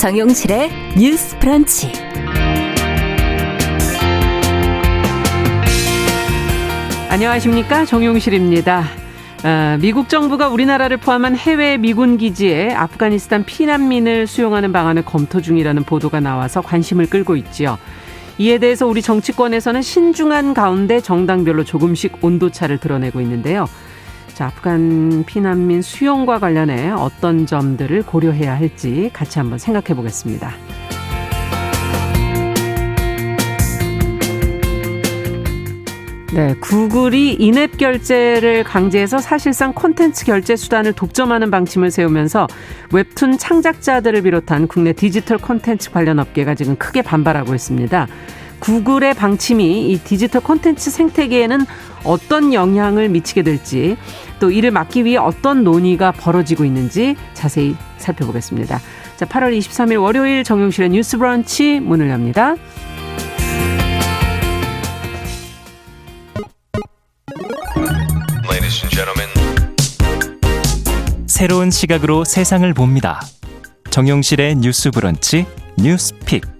정용실의 뉴스 브런치. 안녕하십니까, 정용실입니다. 미국 정부가 우리나라를 포함한 해외 미군 기지에 아프가니스탄 피난민을 수용하는 방안을 검토 중이라는 보도가 나와서 관심을 끌고 있지요. 이에 대해서 우리 정치권에서는 신중한 가운데 정당별로 조금씩 온도차를 드러내고 있는데요. 자, 아프간 피난민 수용과 관련해 어떤 점들을 고려해야 할지 같이 한번 생각해 보겠습니다. 네, 구글이 인앱 결제를 강제해서 사실상 콘텐츠 결제 수단을 독점하는 방침을 세우면서 웹툰 창작자들을 비롯한 국내 디지털 콘텐츠 관련 업계가 지금 크게 반발하고 있습니다. 구글의 방침이 이 디지털 콘텐츠 생태계에는 어떤 영향을 미치게 될지, 또 이를 막기 위해 어떤 논의가 벌어지고 있는지 자세히 살펴보겠습니다. 자, 8월 23일 월요일 정용실의 뉴스 브런치 문을 엽니다. 새로운 시각으로 세상을 봅니다. 정용실의 뉴스 브런치 뉴스픽.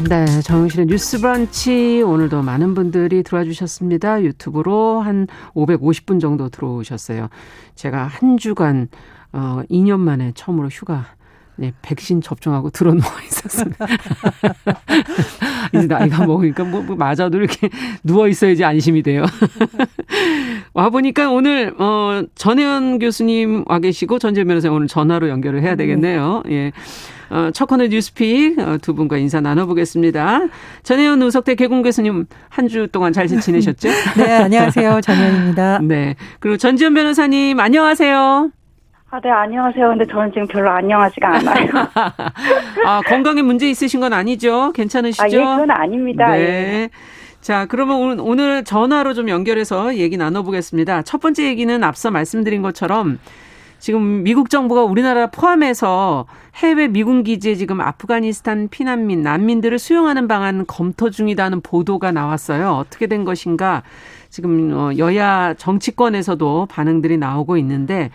네, 정용실의 뉴스 브런치 오늘도 많은 분들이 들어와 주셨습니다. 유튜브로 한 550분 정도 들어오셨어요. 제가 한 주간 2년 만에 처음으로 휴가, 네, 백신 접종하고 들어 누워 있었습니다. 이제 나이가 먹으니까 뭐 맞아도 이렇게 누워 있어야지 안심이 돼요. 와 보니까 오늘 전혜연 교수님 와 계시고 전재현 변호사 오늘 전화로 연결을 해야 되겠네요. 예. 첫 코너 뉴스픽 두 분과 인사 나눠보겠습니다. 전혜연 우석대 개공 교수님 한 주 동안 잘 지내셨죠? 네, 안녕하세요. 전혜연입니다. 네. 그리고 전지현 변호사님 안녕하세요. 네, 안녕하세요. 근데 저는 지금 별로 안녕하지가 않아요. 아, 건강에 문제 있으신 건 아니죠? 괜찮으시죠? 예, 그건 아닙니다. 네. 예. 자, 그러면 오늘 전화로 좀 연결해서 얘기 나눠보겠습니다. 첫 번째 얘기는 앞서 말씀드린 것처럼 지금 미국 정부가 우리나라 포함해서 해외 미군 기지에 지금 아프가니스탄 피난민, 난민들을 수용하는 방안 검토 중이라는 보도가 나왔어요. 어떻게 된 것인가? 지금 여야 정치권에서도 반응들이 나오고 있는데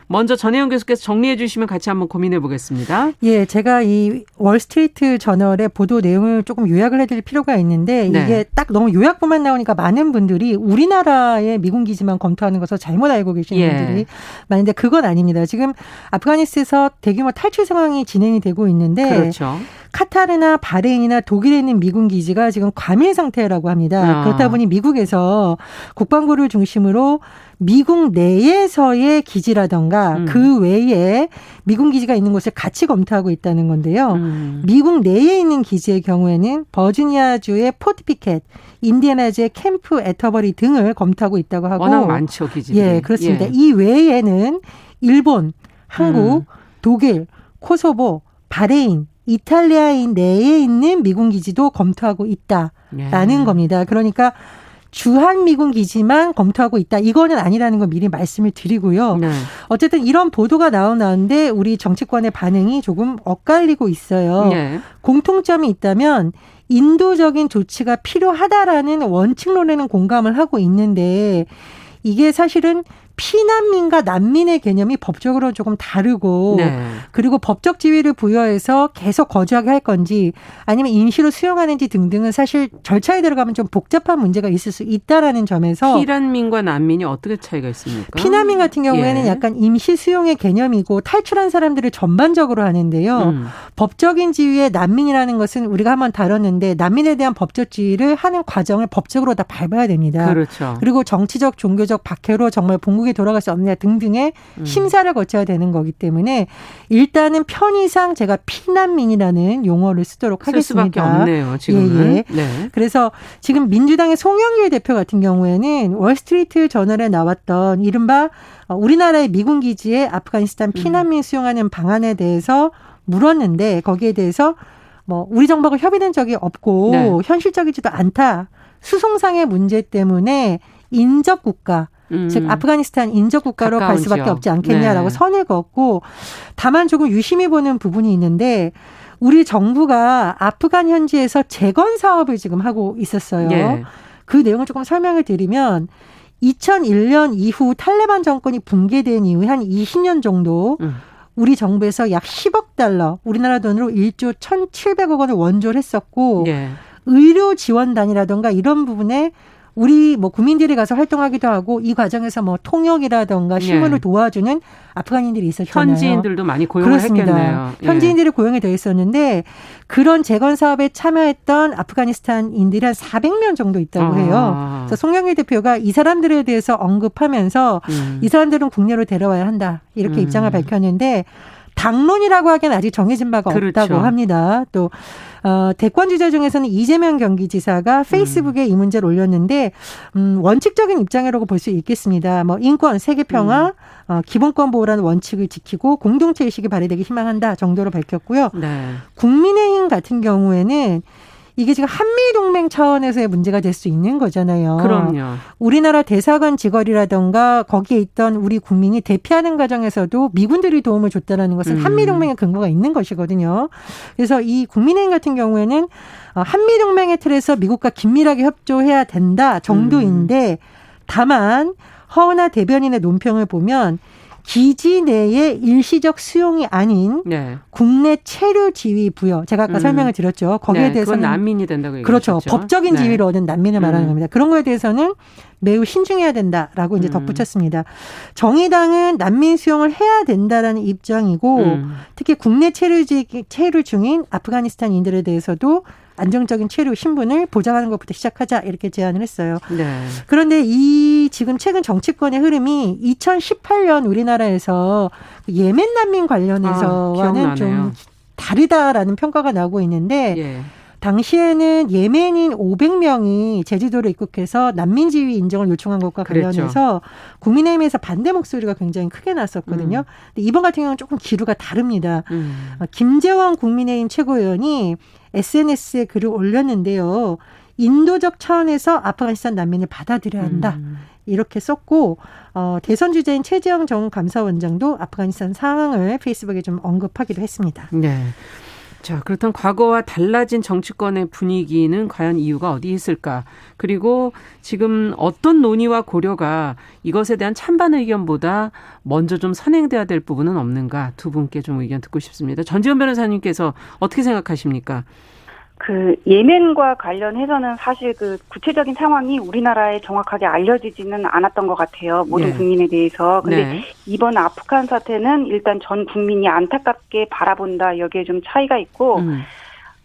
먼저 전혜연 교수께서 정리해 주시면 같이 한번 고민해 보겠습니다. 예, 제가 이 월스트리트 저널의 보도 내용을 조금 요약을 해드릴 필요가 있는데 네. 이게 딱 너무 요약부만 나오니까 많은 분들이 우리나라의 미군 기지만 검토하는 것을 잘못 알고 계시는 분들이 많은데 그건 아닙니다. 지금 아프가니스탄에서 대규모 탈출 상황이 진행이 되고 있는데 그렇죠. 카타르나 바레인이나 독일에 있는 미군 기지가 지금 과밀 상태라고 합니다. 그렇다 보니 미국에서 국방부를 중심으로 미국 내에서의 기지라던가 그 외에 미군 기지가 있는 곳을 같이 검토하고 있다는 건데요. 미국 내에 있는 기지의 경우에는 버지니아주의 포트 피켓, 인디애나주의 캠프 애터버리 등을 검토하고 있다고 하고. 워낙 많죠, 기지들이. 예, 그렇습니다. 이 외에는 일본, 한국, 독일, 코소보, 바레인, 이탈리아 내에 있는 미군 기지도 검토하고 있다라는 겁니다. 그러니까 주한 미군 기지만 검토하고 있다. 이거는 아니라는 걸 미리 말씀을 드리고요. 네. 어쨌든 이런 보도가 나오는데 우리 정치권의 반응이 조금 엇갈리고 있어요. 네. 공통점이 있다면 인도적인 조치가 필요하다라는 원칙론에는 공감을 하고 있는데 이게 사실은 피난민과 난민의 개념이 법적으로 조금 다르고 그리고 법적 지위를 부여해서 계속 거주하게 할 건지 아니면 임시로 수용하는지 등등은 사실 절차에 들어가면 좀 복잡한 문제가 있을 수 있다라는 점에서 피난민과 난민이 어떻게 차이가 있습니까? 피난민 같은 경우에는 약간 임시 수용의 개념이고 탈출한 사람들을 전반적으로 하는데요. 법적인 지위의 난민이라는 것은 우리가 한번 다뤘는데 난민에 대한 법적 지위를 하는 과정을 법적으로 다 밟아야 됩니다. 그렇죠. 그리고 정치적, 종교적 박해로 정말 본국에 돌아갈 수 없느냐 등등의 심사를 거쳐야 되는 거기 때문에 일단은 편의상 제가 피난민이라는 용어를 쓰도록 하겠습니다. 쓸 수밖에 없네요, 지금은. 예. 네. 그래서 지금 민주당의 송영길 대표 같은 경우에는 월스트리트 저널에 나왔던 이른바 우리나라의 미군 기지에 아프가니스탄 피난민 수용하는 방안에 대해서 물었는데 거기에 대해서 뭐 우리 정부가 협의된 적이 없고 현실적이지도 않다. 수송상의 문제 때문에 인접국가 즉 아프가니스탄 인접국가로 갈 수밖에 지역. 없지 않겠냐라고 선을 그었고 다만 조금 유심히 보는 부분이 있는데 우리 정부가 아프간 현지에서 재건 사업을 지금 하고 있었어요. 그 내용을 조금 설명을 드리면 2001년 이후 탈레반 정권이 붕괴된 이후에 한 20년 정도 우리 정부에서 약 10억 달러, 우리나라 돈으로 1조 1,700억 원을 원조를 했었고 예. 의료 지원단이라든가 이런 부분에 우리 뭐 국민들이 가서 활동하기도 하고 이 과정에서 뭐 통역이라든가 신문을 예. 도와주는 아프간인들이 있었잖아요. 현지인들도 많이 고용을 그렇습니다. 했겠네요. 예. 현지인들이 고용이 되어 있었는데 그런 재건 사업에 참여했던 아프가니스탄인들이 한 400명 정도 있다고 해요. 그래서 송영길 대표가 이 사람들에 대해서 언급하면서 이 사람들은 국내로 데려와야 한다. 이렇게 입장을 밝혔는데 당론이라고 하기엔 아직 정해진 바가 그렇죠. 없다고 합니다. 또 대권 주자 중에서는 이재명 경기지사가 페이스북에 이 문제를 올렸는데 원칙적인 입장이라고 볼 수 있겠습니다. 뭐 인권, 세계 평화, 기본권 보호라는 원칙을 지키고 공동체 의식이 발휘되기 희망한다 정도로 밝혔고요. 네. 국민의힘 같은 경우에는 이게 지금 한미동맹 차원에서의 문제가 될 수 있는 거잖아요. 그럼요. 우리나라 대사관 직거리라든가 거기에 있던 우리 국민이 대피하는 과정에서도 미군들이 도움을 줬다는 것은 한미동맹의 근거가 있는 것이거든요. 그래서 이 국민의힘 같은 경우에는 한미동맹의 틀에서 미국과 긴밀하게 협조해야 된다 정도인데 다만 허은하 대변인의 논평을 보면 기지 내의 일시적 수용이 아닌 네. 국내 체류 지위 부여. 제가 아까 설명을 드렸죠. 거기에 네, 대해서는 그건 난민이 된다고 그렇죠. 얘기하셨죠. 법적인 네. 지위를 얻은 난민을 말하는 겁니다. 그런 거에 대해서는 매우 신중해야 된다라고 이제 덧붙였습니다. 정의당은 난민 수용을 해야 된다라는 입장이고 특히 국내 체류 중인 아프가니스탄인들에 대해서도 안정적인 체류 신분을 보장하는 것부터 시작하자 이렇게 제안을 했어요. 네. 그런데 이 지금 최근 정치권의 흐름이 2018년 우리나라에서 예멘 난민 관련해서와는 좀 다르다라는 평가가 나오고 있는데 예. 당시에는 예멘인 500명이 제주도로 입국해서 난민 지위 인정을 요청한 것과 관련해서 국민의힘에서 반대 목소리가 굉장히 크게 났었거든요. 근데 이번 같은 경우는 조금 기류가 다릅니다. 김재원 국민의힘 최고위원이 SNS에 글을 올렸는데요. 인도적 차원에서 아프가니스탄 난민을 받아들여야 한다. 이렇게 썼고 대선 주자인 최재형 전 감사원장도 아프가니스탄 상황을 페이스북에 좀 언급하기도 했습니다. 네. 자, 그렇다면 과거와 달라진 정치권의 분위기는 과연 이유가 어디 있을까? 그리고 지금 어떤 논의와 고려가 이것에 대한 찬반 의견보다 먼저 좀 선행돼야 될 부분은 없는가? 두 분께 좀 의견 듣고 싶습니다. 전지현 변호사님께서 어떻게 생각하십니까? 그 예멘과 관련해서는 사실 그 구체적인 상황이 우리나라에 정확하게 알려지지는 않았던 것 같아요. 모든 네. 국민에 대해서. 근데 네. 이번 아프간 사태는 일단 전 국민이 안타깝게 바라본다. 여기에 좀 차이가 있고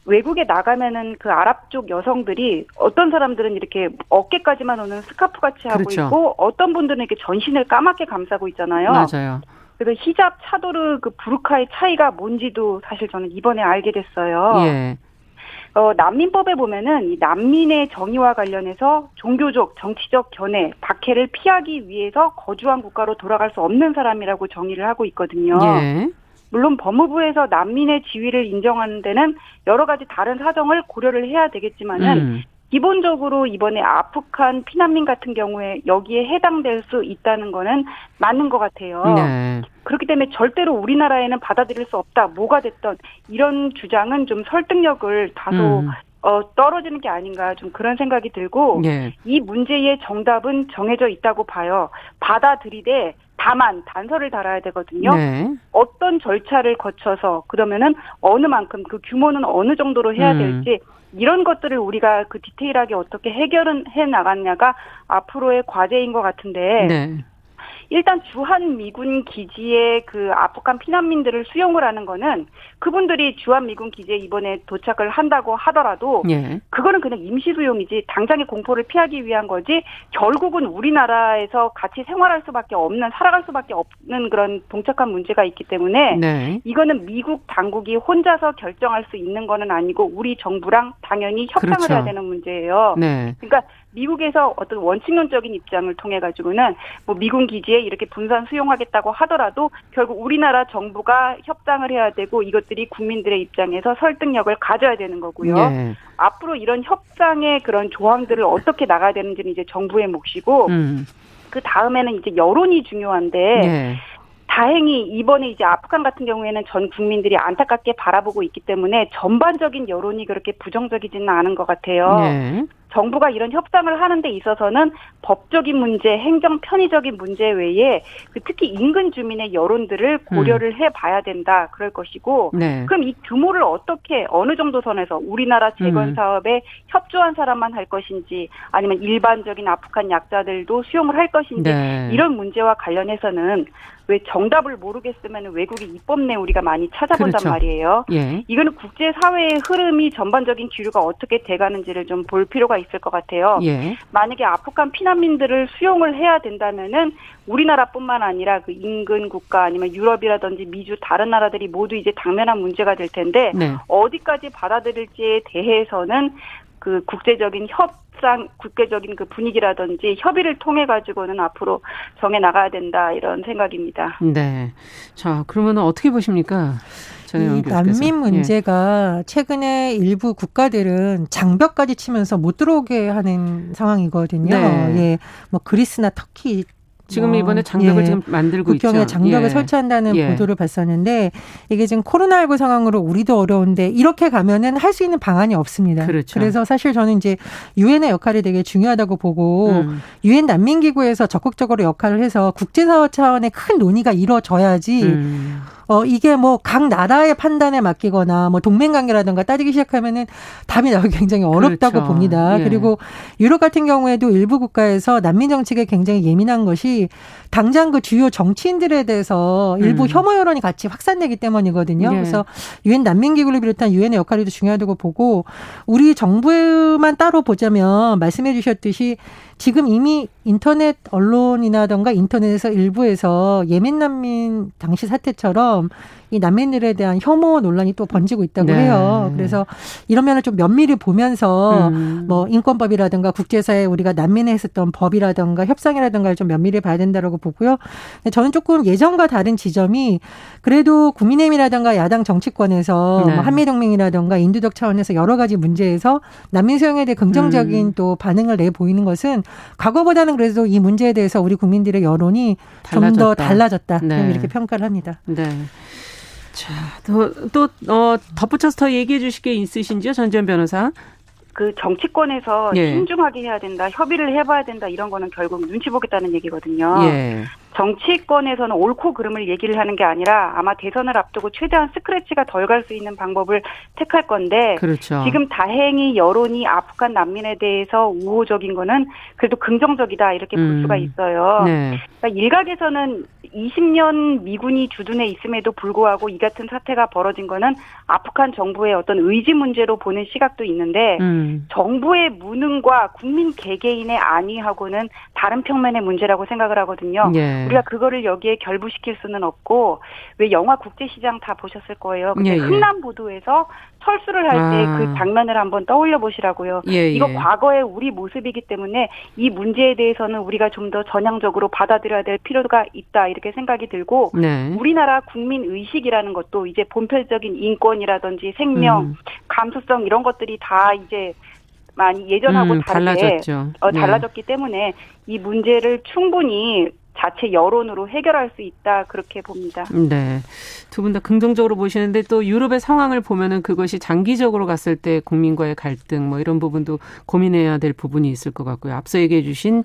외국에 나가면은 그 아랍 쪽 여성들이 어떤 사람들은 이렇게 어깨까지만 오는 스카프 같이 하고 그렇죠. 있고 어떤 분들은 이렇게 전신을 까맣게 감싸고 있잖아요. 맞아요. 그래서 히잡, 차도르, 그 부르카의 차이가 뭔지도 사실 저는 이번에 알게 됐어요. 예. 난민법에 보면은 이 난민의 정의와 관련해서 종교적, 정치적 견해, 박해를 피하기 위해서 거주한 국가로 돌아갈 수 없는 사람이라고 정의를 하고 있거든요. 예. 물론 법무부에서 난민의 지위를 인정하는 데는 여러 가지 다른 사정을 고려를 해야 되겠지만은 기본적으로 이번에 아프간 피난민 같은 경우에 여기에 해당될 수 있다는 거는 맞는 것 같아요. 네. 그렇기 때문에 절대로 우리나라에는 받아들일 수 없다. 뭐가 됐던 이런 주장은 좀 설득력을 다소 떨어지는 게 아닌가 좀 그런 생각이 들고 예. 이 문제의 정답은 정해져 있다고 봐요. 받아들이되 다만 단서를 달아야 되거든요. 네. 어떤 절차를 거쳐서 그러면은 어느 만큼 그 규모는 어느 정도로 해야 될지 이런 것들을 우리가 그 디테일하게 어떻게 해결은 해 나갔냐가 앞으로의 과제인 것 같은데 네. 일단 주한 미군 기지에 그 아프간 피난민들을 수용을 하는 거는 그분들이 주한 미군 기지에 이번에 도착을 한다고 하더라도 예. 그거는 그냥 임시 수용이지 당장의 공포를 피하기 위한 거지 결국은 우리나라에서 같이 생활할 수밖에 없는 살아갈 수밖에 없는 그런 봉착한 문제가 있기 때문에 네. 이거는 미국 당국이 혼자서 결정할 수 있는 거는 아니고 우리 정부랑 당연히 협상을 그렇죠. 해야 되는 문제예요. 네. 그러니까 미국에서 어떤 원칙론적인 입장을 통해 가지고는 뭐 미군 기지에 이렇게 분산 수용하겠다고 하더라도 결국 우리나라 정부가 협상을 해야 되고 이것들이 국민들의 입장에서 설득력을 가져야 되는 거고요. 예. 앞으로 이런 협상의 그런 조항들을 어떻게 나가야 되는지는 이제 정부의 몫이고 그 다음에는 이제 여론이 중요한데 예. 다행히 이번에 이제 아프간 같은 경우에는 전 국민들이 안타깝게 바라보고 있기 때문에 전반적인 여론이 그렇게 부정적이지는 않은 것 같아요. 네. 정부가 이런 협상을 하는 데 있어서는 법적인 문제, 행정 편의적인 문제 외에 특히 인근 주민의 여론들을 고려를 해봐야 된다. 그럴 것이고 네. 그럼 이 규모를 어떻게 어느 정도 선에서 우리나라 재건 사업에 협조한 사람만 할 것인지 아니면 일반적인 아프간 약자들도 수용을 할 것인지 네. 이런 이런 문제와 관련해서는 왜 정답을 모르겠으면 외국의 입법내 우리가 많이 찾아본단 그렇죠. 말이에요. 예. 이거는 국제사회의 흐름이 전반적인 기류가 어떻게 돼가는지를 좀 볼 필요가 있을 것 같아요. 예. 만약에 아프간 피난민들을 수용을 해야 된다면은 우리나라뿐만 아니라 그 인근 국가 아니면 유럽이라든지 미주 다른 나라들이 모두 이제 당면한 문제가 될 텐데 네. 어디까지 받아들일지에 대해서는 그 국제적인 국제적인 그 분위기라든지 협의를 통해 가지고는 앞으로 정해 나가야 된다 이런 생각입니다. 네. 자, 그러면 어떻게 보십니까? 이 난민 문제가 최근에 일부 국가들은 장벽까지 치면서 못 들어오게 하는 상황이거든요. 네. 예, 뭐 그리스나 터키 지금 이번에 장벽을 지금 만들고 있죠. 국경에 장벽을 설치한다는 보도를 봤었는데 이게 지금 코로나19 상황으로 우리도 어려운데 이렇게 가면은 할 수 있는 방안이 없습니다. 그렇죠. 그래서 사실 저는 이제 유엔의 역할이 되게 중요하다고 보고 유엔 난민기구에서 적극적으로 역할을 해서 국제사회 차원의 큰 논의가 이루어져야지 이게 뭐 각 나라의 판단에 맡기거나 뭐 동맹관계라든가 따지기 시작하면은 답이 나오기 굉장히 어렵다고 그렇죠. 봅니다. 예. 그리고 유럽 같은 경우에도 일부 국가에서 난민 정책에 굉장히 예민한 것이 당장 그 주요 정치인들에 대해서 일부 혐오 여론이 같이 확산되기 때문이거든요. 예. 그래서 유엔 난민기구를 비롯한 유엔의 역할이 중요하다고 보고 우리 정부만 따로 보자면 말씀해 주셨듯이 지금 이미 인터넷 언론이라든가 인터넷에서 일부에서 예멘 난민 당시 사태처럼 이 난민들에 대한 혐오 논란이 또 번지고 있다고 해요. 그래서 이런 면을 좀 면밀히 보면서 뭐 인권법이라든가 국제사회 우리가 난민에 했었던 법이라든가 협상이라든가 좀 면밀히 봐야 된다고 보고요. 저는 조금 예전과 다른 지점이 그래도 국민의힘이라든가 야당 정치권에서 뭐 한미동맹이라든가 인도적 차원에서 여러 가지 문제에서 난민 수용에 대해 긍정적인 또 반응을 내보이는 것은 과거보다는 그래도 이 문제에 대해서 우리 국민들의 여론이 좀 더 달라졌다. 이렇게 평가를 합니다. 네. 자, 또 덧붙여서 더 얘기해 주실 게 있으신지요, 전지현 변호사? 그 정치권에서 신중하게 해야 된다, 협의를 해봐야 된다 이런 거는 결국 눈치 보겠다는 얘기거든요. 예. 정치권에서는 옳고 그름을 얘기를 하는 게 아니라 아마 대선을 앞두고 최대한 스크래치가 덜 갈 수 있는 방법을 택할 건데 그렇죠. 지금 다행히 여론이 아프간 난민에 대해서 우호적인 거는 그래도 긍정적이다 이렇게 볼 수가 있어요. 네. 그러니까 일각에서는 20년 미군이 주둔해 있음에도 불구하고 이 같은 사태가 벌어진 거는 아프간 정부의 어떤 의지 문제로 보는 시각도 있는데 정부의 무능과 국민 개개인의 안위하고는 다른 평면의 문제라고 생각을 하거든요. 예. 우리가 그거를 여기에 결부시킬 수는 없고 왜 영화 국제시장 다 보셨을 거예요. 근데 흥남보도에서 철수를 할 때 그 장면을 한번 떠올려 보시라고요. 이거 과거의 우리 모습이기 때문에 이 문제에 대해서는 우리가 좀 더 전향적으로 받아들여야 될 필요가 있다 이렇게 생각이 들고 우리나라 국민 의식이라는 것도 이제 본편적인 인권이라든지 생명, 감수성 이런 것들이 다 이제 많이 예전하고 다르게 달라졌기 때문에 이 문제를 충분히 자체 여론으로 해결할 수 있다 그렇게 봅니다. 네, 두 분 다 긍정적으로 보시는데 또 유럽의 상황을 보면은 그것이 장기적으로 갔을 때 국민과의 갈등 뭐 이런 부분도 고민해야 될 부분이 있을 것 같고요. 앞서 얘기해 주신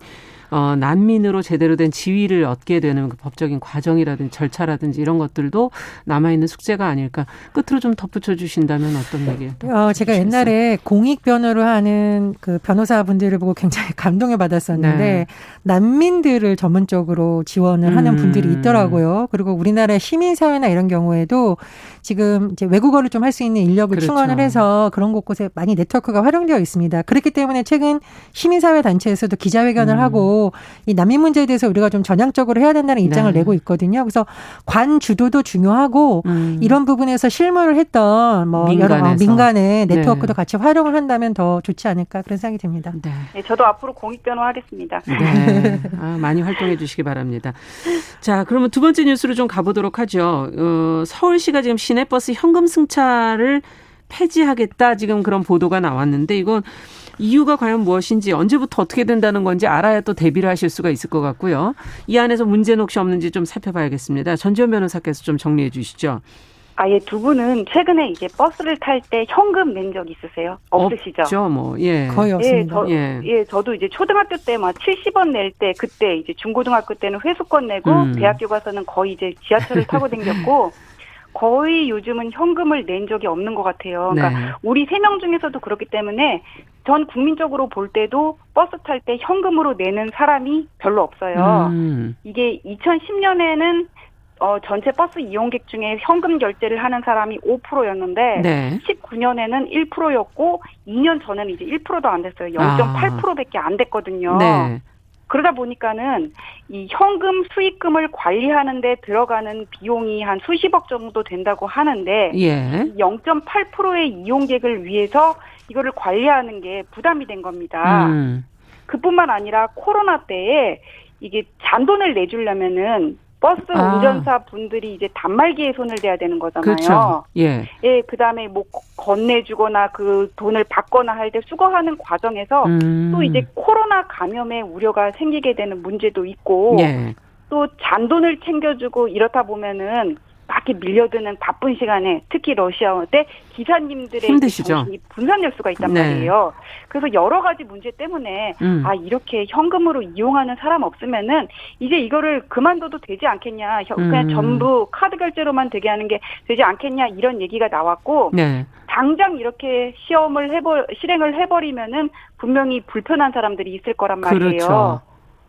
난민으로 제대로 된 지위를 얻게 되는 그 법적인 과정이라든지 절차라든지 이런 것들도 남아있는 숙제가 아닐까. 끝으로 좀 덧붙여 주신다면 어떤 얘기예요? 제가 옛날에 공익 변호를 하는 그 변호사분들을 보고 굉장히 감동을 받았었는데 난민들을 전문적으로 지원을 하는 분들이 있더라고요. 그리고 우리나라의 시민사회나 이런 경우에도 지금 이제 외국어를 좀 할 수 있는 인력을 충원을 해서 그런 곳곳에 많이 네트워크가 활용되어 있습니다. 그렇기 때문에 최근 시민사회 단체에서도 기자회견을 하고 이 난민 문제에 대해서 우리가 좀 전향적으로 해야 된다는 입장을 내고 있거든요. 그래서 관 주도도 중요하고 이런 부분에서 실무를 했던 뭐 여러 민간의 네트워크도 같이 활용을 한다면 더 좋지 않을까 그런 생각이 듭니다. 네, 저도 앞으로 공익변호 하겠습니다. 네, 많이 활동해 주시기 바랍니다. 자, 그러면 두 번째 뉴스로 좀 가보도록 하죠. 서울시가 지금 시내버스 현금 승차를 폐지하겠다 지금 그런 보도가 나왔는데 이건 이유가 과연 무엇인지 언제부터 어떻게 된다는 건지 알아야 또 대비를 하실 수가 있을 것 같고요. 이 안에서 문제는 혹시 없는지 좀 살펴봐야겠습니다. 전지현 변호사께서 좀 정리해 주시죠. 아예 두 분은 최근에 이제 버스를 탈 때 현금 낸 적 있으세요? 없으시죠? 없죠, 뭐. 예. 거의 없습니다. 저도 이제 초등학교 때 막 70원 낼 때 그때 이제 중고등학교 때는 회수권 내고 대학교 가서는 거의 이제 지하철을 타고 다녔고 거의 요즘은 현금을 낸 적이 없는 것 같아요. 그러니까 네. 우리 3명 중에서도 그렇기 때문에 전 국민적으로 볼 때도 버스 탈 때 현금으로 내는 사람이 별로 없어요. 이게 2010년에는 전체 버스 이용객 중에 현금 결제를 하는 사람이 5%였는데 네. 19년에는 1%였고 2년 전에는 이제 1%도 안 됐어요. 0.8%밖에 안 됐거든요. 네. 그러다 보니까는 이 현금 수익금을 관리하는 데 들어가는 비용이 한 수십억 정도 된다고 하는데 예. 0.8%의 이용객을 위해서 이거를 관리하는 게 부담이 된 겁니다. 그뿐만 아니라 코로나 때에 이게 잔돈을 내주려면은 버스 운전사 분들이 이제 단말기에 손을 대야 되는 거잖아요. 그렇죠. 예. 예, 그다음에 뭐 건네주거나 그 돈을 받거나 할 때 수거하는 과정에서 또 이제 코로나 감염의 우려가 생기게 되는 문제도 있고 예. 또 잔돈을 챙겨주고 이렇다 보면은 막 이렇게 밀려드는 바쁜 시간에 특히 러시아어 때 기사님들의 힘드시죠? 정신이 분산될 수가 있단 네. 말이에요. 그래서 여러 가지 문제 때문에 이렇게 현금으로 이용하는 사람 없으면은 이제 이거를 그만둬도 되지 않겠냐. 그냥 전부 카드 결제로만 되게 하는 게 되지 않겠냐 이런 얘기가 나왔고 네. 당장 이렇게 실행을 해버리면은 분명히 불편한 사람들이 있을 거란 말이에요. 그렇죠.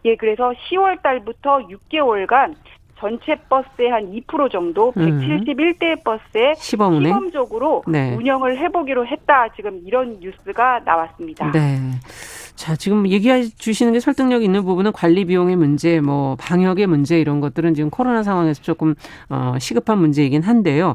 예, 그래서 10월 달부터 6개월간 전체 버스의 한 2% 정도 171대 버스에 시범적으로 네. 운영을 해보기로 했다. 지금 이런 뉴스가 나왔습니다. 네. 자, 지금 얘기해 주시는 게 설득력 있는 부분은 관리 비용의 문제, 뭐 방역의 문제 이런 것들은 지금 코로나 상황에서 조금 시급한 문제이긴 한데요.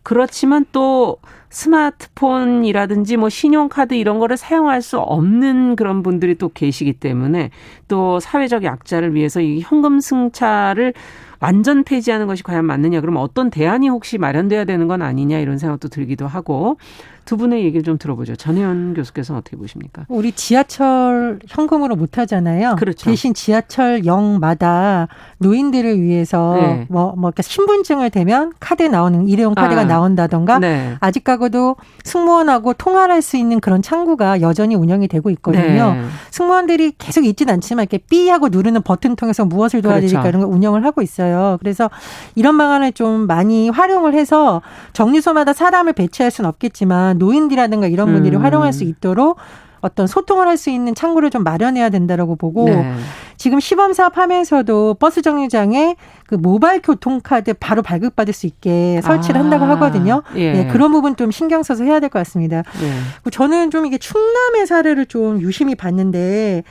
그렇지만 또 스마트폰이라든지 뭐 신용카드 이런 거를 사용할 수 없는 그런 분들이 또 계시기 때문에 또 사회적 약자를 위해서 이 현금 승차를 완전 폐지하는 것이 과연 맞느냐. 그럼 어떤 대안이 혹시 마련돼야 되는 건 아니냐 이런 생각도 들기도 하고 두 분의 얘기를 좀 들어보죠. 전혜연 교수께서는 어떻게 보십니까? 우리 지하철 현금으로 못 하잖아요. 그렇죠. 대신 지하철역마다 노인들을 위해서 네. 이렇게 신분증을 대면 카드 나오는 일회용 카드가 나온다던가 네. 아직 가고도 승무원하고 통화를 할 수 있는 그런 창구가 여전히 운영이 되고 있거든요. 네. 승무원들이 계속 있진 않지만 이렇게 삐 하고 누르는 버튼 통해서 무엇을 도와야 그렇죠. 될까 이런 걸 운영을 하고 있어요. 그래서 이런 방안을 좀 많이 활용을 해서 정류소마다 사람을 배치할 수는 없겠지만 노인들이라든가 이런 분들이 활용할 수 있도록 어떤 소통을 할 수 있는 창구를 좀 마련해야 된다라고 보고 네. 지금 시범 사업하면서도 버스 정류장에 그 모바일 교통카드 바로 발급받을 수 있게 설치를 한다고 하거든요. 예. 네, 그런 부분 좀 신경 써서 해야 될 것 같습니다. 예. 저는 좀 이게 충남의 사례를 좀 유심히 봤는데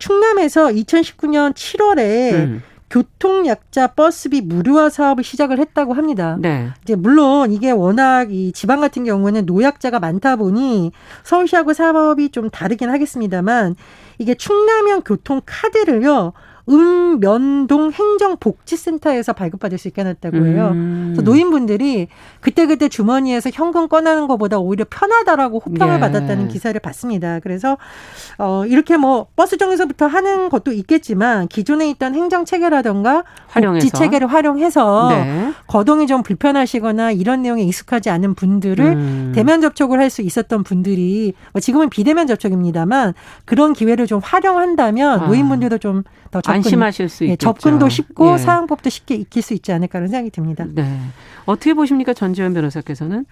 충남에서 2019년 7월에 교통약자 버스비 무료화 사업을 시작을 했다고 합니다. 네. 이제 물론 이게 워낙 이 지방 같은 경우에는 노약자가 많다 보니 서울시하고 사업이 좀 다르긴 하겠습니다만 이게 충남형 교통카드를요. 읍면동 행정복지센터에서 발급받을 수 있게 해놨다고 해요. 그래서 노인분들이 그때그때 주머니에서 현금 꺼내는 것보다 오히려 편하다라고 호평을 받았다는 기사를 봤습니다. 그래서 이렇게 뭐 버스 정에서부터 하는 것도 있겠지만 기존에 있던 행정체계라든가 복지체계를 활용해서 네. 거동이 좀 불편하시거나 이런 내용에 익숙하지 않은 분들을 대면 접촉을 할 수 있었던 분들이 지금은 비대면 접촉입니다만 그런 기회를 좀 활용한다면 노인분들도 좀 더 안심하실 수 있겠죠. 접근도 쉽고 예. 사용법도 쉽게 익힐 수 있지 않을까 하는 생각이 듭니다. 네. 어떻게 보십니까? 전지현 변호사께서는?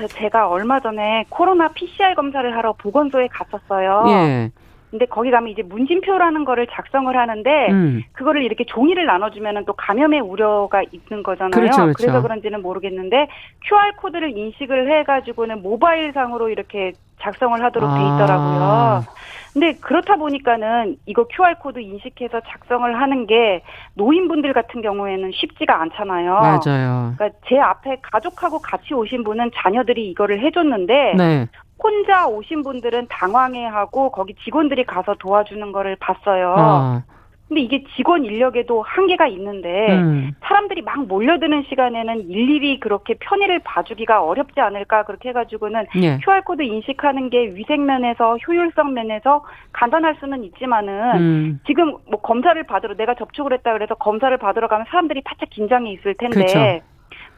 제가 얼마 전에 코로나 PCR 검사를 하러 보건소에 갔었어요. 예. 근데 거기 가면 이제 문진표라는 거를 작성을 하는데 그거를 이렇게 종이를 나눠주면은 또 감염의 우려가 있는 거잖아요. 그렇죠. 그래서 그런지는 모르겠는데 QR 코드를 인식을 해가지고는 모바일상으로 이렇게 작성을 하도록 돼 있더라고요. 근데 그렇다 보니까는 이거 QR 코드 인식해서 작성을 하는 게 노인분들 같은 경우에는 쉽지가 않잖아요. 맞아요. 그러니까 제 앞에 가족하고 같이 오신 분은 자녀들이 이거를 해줬는데 네. 혼자 오신 분들은 당황해하고 거기 직원들이 가서 도와주는 거를 봤어요. 근데 이게 직원 인력에도 한계가 있는데 사람들이 막 몰려드는 시간에는 일일이 그렇게 편의를 봐주기가 어렵지 않을까 그렇게 해가지고는 QR코드 인식하는 게 위생면에서 효율성 면에서 간단할 수는 있지만은 지금 뭐 검사를 받으러 내가 접촉을 했다 그래서 검사를 받으러 가면 사람들이 바짝 긴장해 있을 텐데 그렇죠.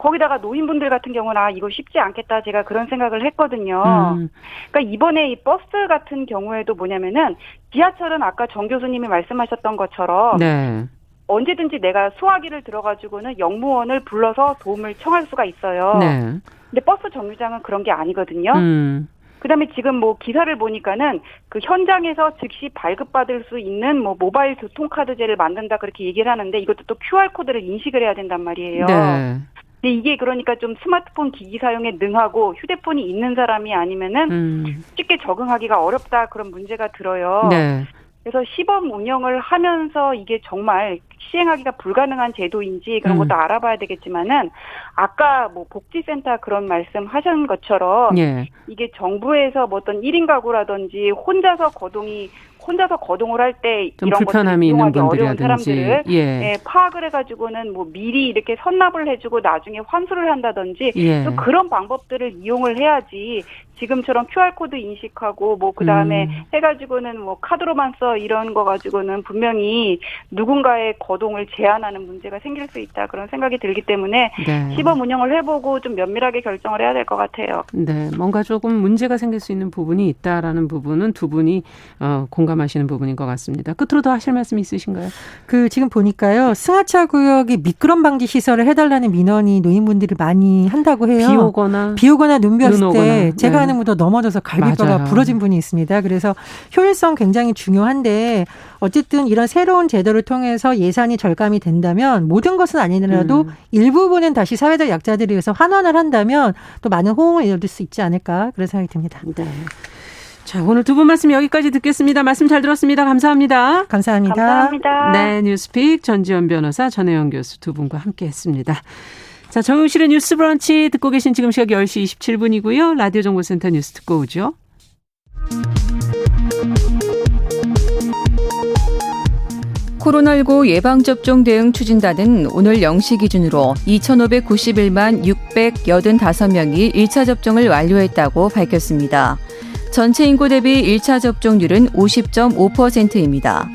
거기다가 노인분들 같은 경우는 이거 쉽지 않겠다 제가 그런 생각을 했거든요. 그러니까 이번에 이 버스 같은 경우에도 뭐냐면은 지하철은 아까 정 교수님이 말씀하셨던 것처럼 네. 언제든지 내가 소화기를 들어가지고는 영무원을 불러서 도움을 청할 수가 있어요. 네. 근데 버스 정류장은 그런 게 아니거든요. 그다음에 지금 뭐 기사를 보니까는 그 현장에서 즉시 발급받을 수 있는 뭐 모바일 교통카드제를 만든다 그렇게 얘기를 하는데 이것도 또 QR코드를 인식을 해야 된단 말이에요. 네. 근데 이게 그러니까 좀 스마트폰 기기 사용에 능하고 휴대폰이 있는 사람이 아니면은 쉽게 적응하기가 어렵다 그런 문제가 들어요. 네. 그래서 시범 운영을 하면서 이게 정말 시행하기가 불가능한 제도인지 그런 것도 알아봐야 되겠지만은 아까 뭐 복지센터 그런 말씀 하신 것처럼 예. 이게 정부에서 뭐 어떤 1인 가구라든지 혼자서 거동을 할 때 좀 이런 불편함이 것들을 있는 이용하기 어려운 분들이라든지. 사람들을 예. 파악을 해가지고는 뭐 미리 이렇게 선납을 해주고 나중에 환수를 한다든지 예. 또 그런 방법들을 이용을 해야지 지금처럼 QR코드 인식하고 뭐 그다음에 해가지고는 뭐 카드로만 써 이런 거 가지고는 분명히 누군가의 거동을 제한하는 문제가 생길 수 있다 그런 생각이 들기 때문에 네. 시범 운영을 해보고 좀 면밀하게 결정을 해야 될 것 같아요. 네, 뭔가 조금 문제가 생길 수 있는 부분이 있다라는 부분은 두 분이 공감하시는 부분인 것 같습니다. 끝으로 더 하실 말씀 있으신가요? 지금 보니까요. 승하차 구역에 미끄럼 방지 시설을 해달라는 민원이 노인분들이 많이 한다고 해요. 비 오거나 눈 비 왔을 때 제가 네. 아는 분도 넘어져서 갈비뼈가 맞아요. 부러진 분이 있습니다. 그래서 효율성 굉장히 중요한데 어쨌든 이런 새로운 제도를 통해서 예산이 절감이 된다면 모든 것은 아니더라도 일부분은 다시 사회적 약자들을 위해서 환원을 한다면 또 많은 호응을 얻을 수 있지 않을까 그런 생각이 듭니다. 네. 자, 오늘 두 분 말씀 여기까지 듣겠습니다. 말씀 잘 들었습니다. 감사합니다. 감사합니다. 감사합니다. 네, 뉴스픽 전지현 변호사, 전혜영 교수 두 분과 함께했습니다. 자, 정용실의 뉴스 브런치 듣고 계신 지금 시각 10시 27분이고요. 라디오 정보센터 뉴스 듣고 오죠. 코로나19 예방접종 대응 추진단은 오늘 0시 기준으로 2,591만 685명이 1차 접종을 완료했다고 밝혔습니다. 전체 인구 대비 1차 접종률은 50.5%입니다.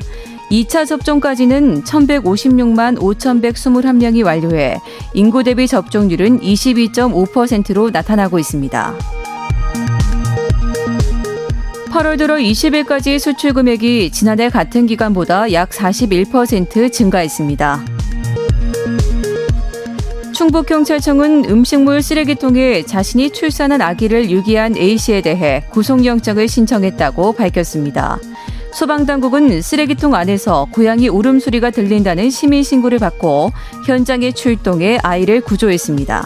2차 접종까지는 1,156만 5,121명이 완료해 인구 대비 접종률은 22.5%로 나타나고 있습니다. 8월 들어 20일까지 수출 금액이 지난해 같은 기간보다 약 41% 증가했습니다. 충북경찰청은 음식물 쓰레기통에 자신이 출산한 아기를 유기한 A씨에 대해 구속영장을 신청했다고 밝혔습니다. 소방당국은 쓰레기통 안에서 고양이 울음소리가 들린다는 시민신고를 받고 현장에 출동해 아이를 구조했습니다.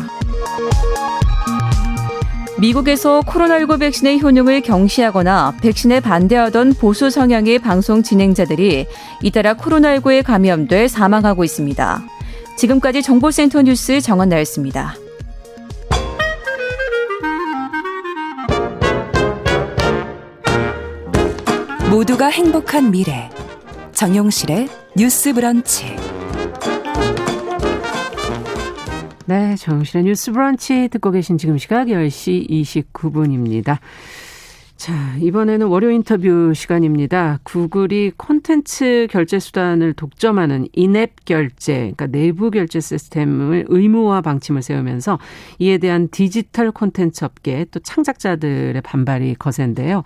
미국에서 코로나19 백신의 효능을 경시하거나 백신에 반대하던 보수 성향의 방송 진행자들이 잇따라 코로나19에 감염돼 사망하고 있습니다. 지금까지 정보센터 뉴스 정한나였습니다. 모두가 행복한 미래 정용실의 뉴스 브런치. 네, 정용실의 뉴스 브런치 듣고 계신 지금 시각 10시 29분입니다. 자, 이번에는 월요 인터뷰 시간입니다. 구글이 콘텐츠 결제 수단을 독점하는 인앱 결제, 그러니까 내부 결제 시스템을 의무화 방침을 세우면서 이에 대한 디지털 콘텐츠 업계 또 창작자들의 반발이 거센데요.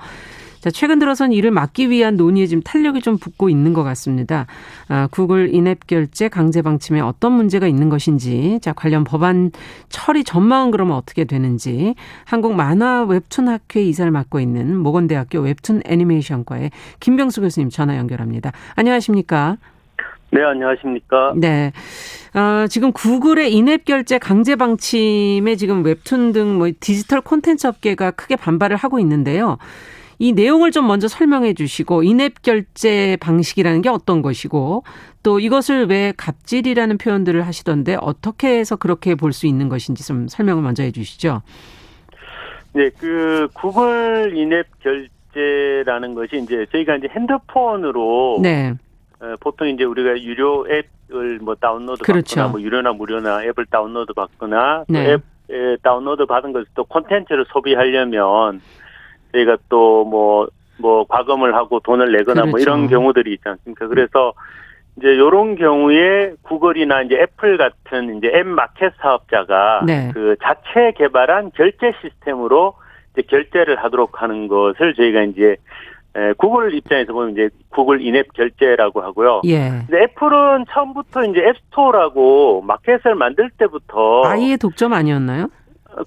자, 최근 들어선 이를 막기 위한 논의에 지금 탄력이 좀 붙고 있는 것 같습니다. 구글 인앱 결제 강제 방침에 어떤 문제가 있는 것인지, 자, 관련 법안 처리 전망은 그러면 어떻게 되는지, 한국 만화 웹툰 학회 이사를 맡고 있는 모건대학교 웹툰 애니메이션과의 김병수 교수님 전화 연결합니다. 안녕하십니까? 네, 안녕하십니까? 네. 지금 구글의 인앱 결제 강제 방침에 지금 웹툰 등 뭐 디지털 콘텐츠 업계가 크게 반발을 하고 있는데요. 이 내용을 좀 먼저 설명해 주시고 인앱 결제 방식이라는 게 어떤 것이고 또 이것을 왜 갑질이라는 표현들을 하시던데 어떻게 해서 그렇게 볼 수 있는 것인지 좀 설명을 먼저 해 주시죠. 네, 그 구글 인앱 결제라는 것이 이제 저희가 이제 핸드폰으로 네. 보통 이제 우리가 유료 앱을 뭐 다운로드 그렇죠. 받거나 뭐 유료나 무료나 앱을 다운로드 받거나 또 네. 앱 다운로드 받은 것을 또 콘텐츠를 소비하려면 저희가 또 뭐 과금을 하고 돈을 내거나 그렇죠. 뭐 이런 경우들이 있지 않습니까? 그래서 이제 이런 경우에 구글이나 이제 애플 같은 이제 앱 마켓 사업자가 네. 그 자체 개발한 결제 시스템으로 이제 결제를 하도록 하는 것을 저희가 이제 구글 입장에서 보면 이제 구글 인앱 결제라고 하고요. 예. 근데 애플은 처음부터 이제 앱스토어라고 마켓을 만들 때부터 아예 독점 아니었나요?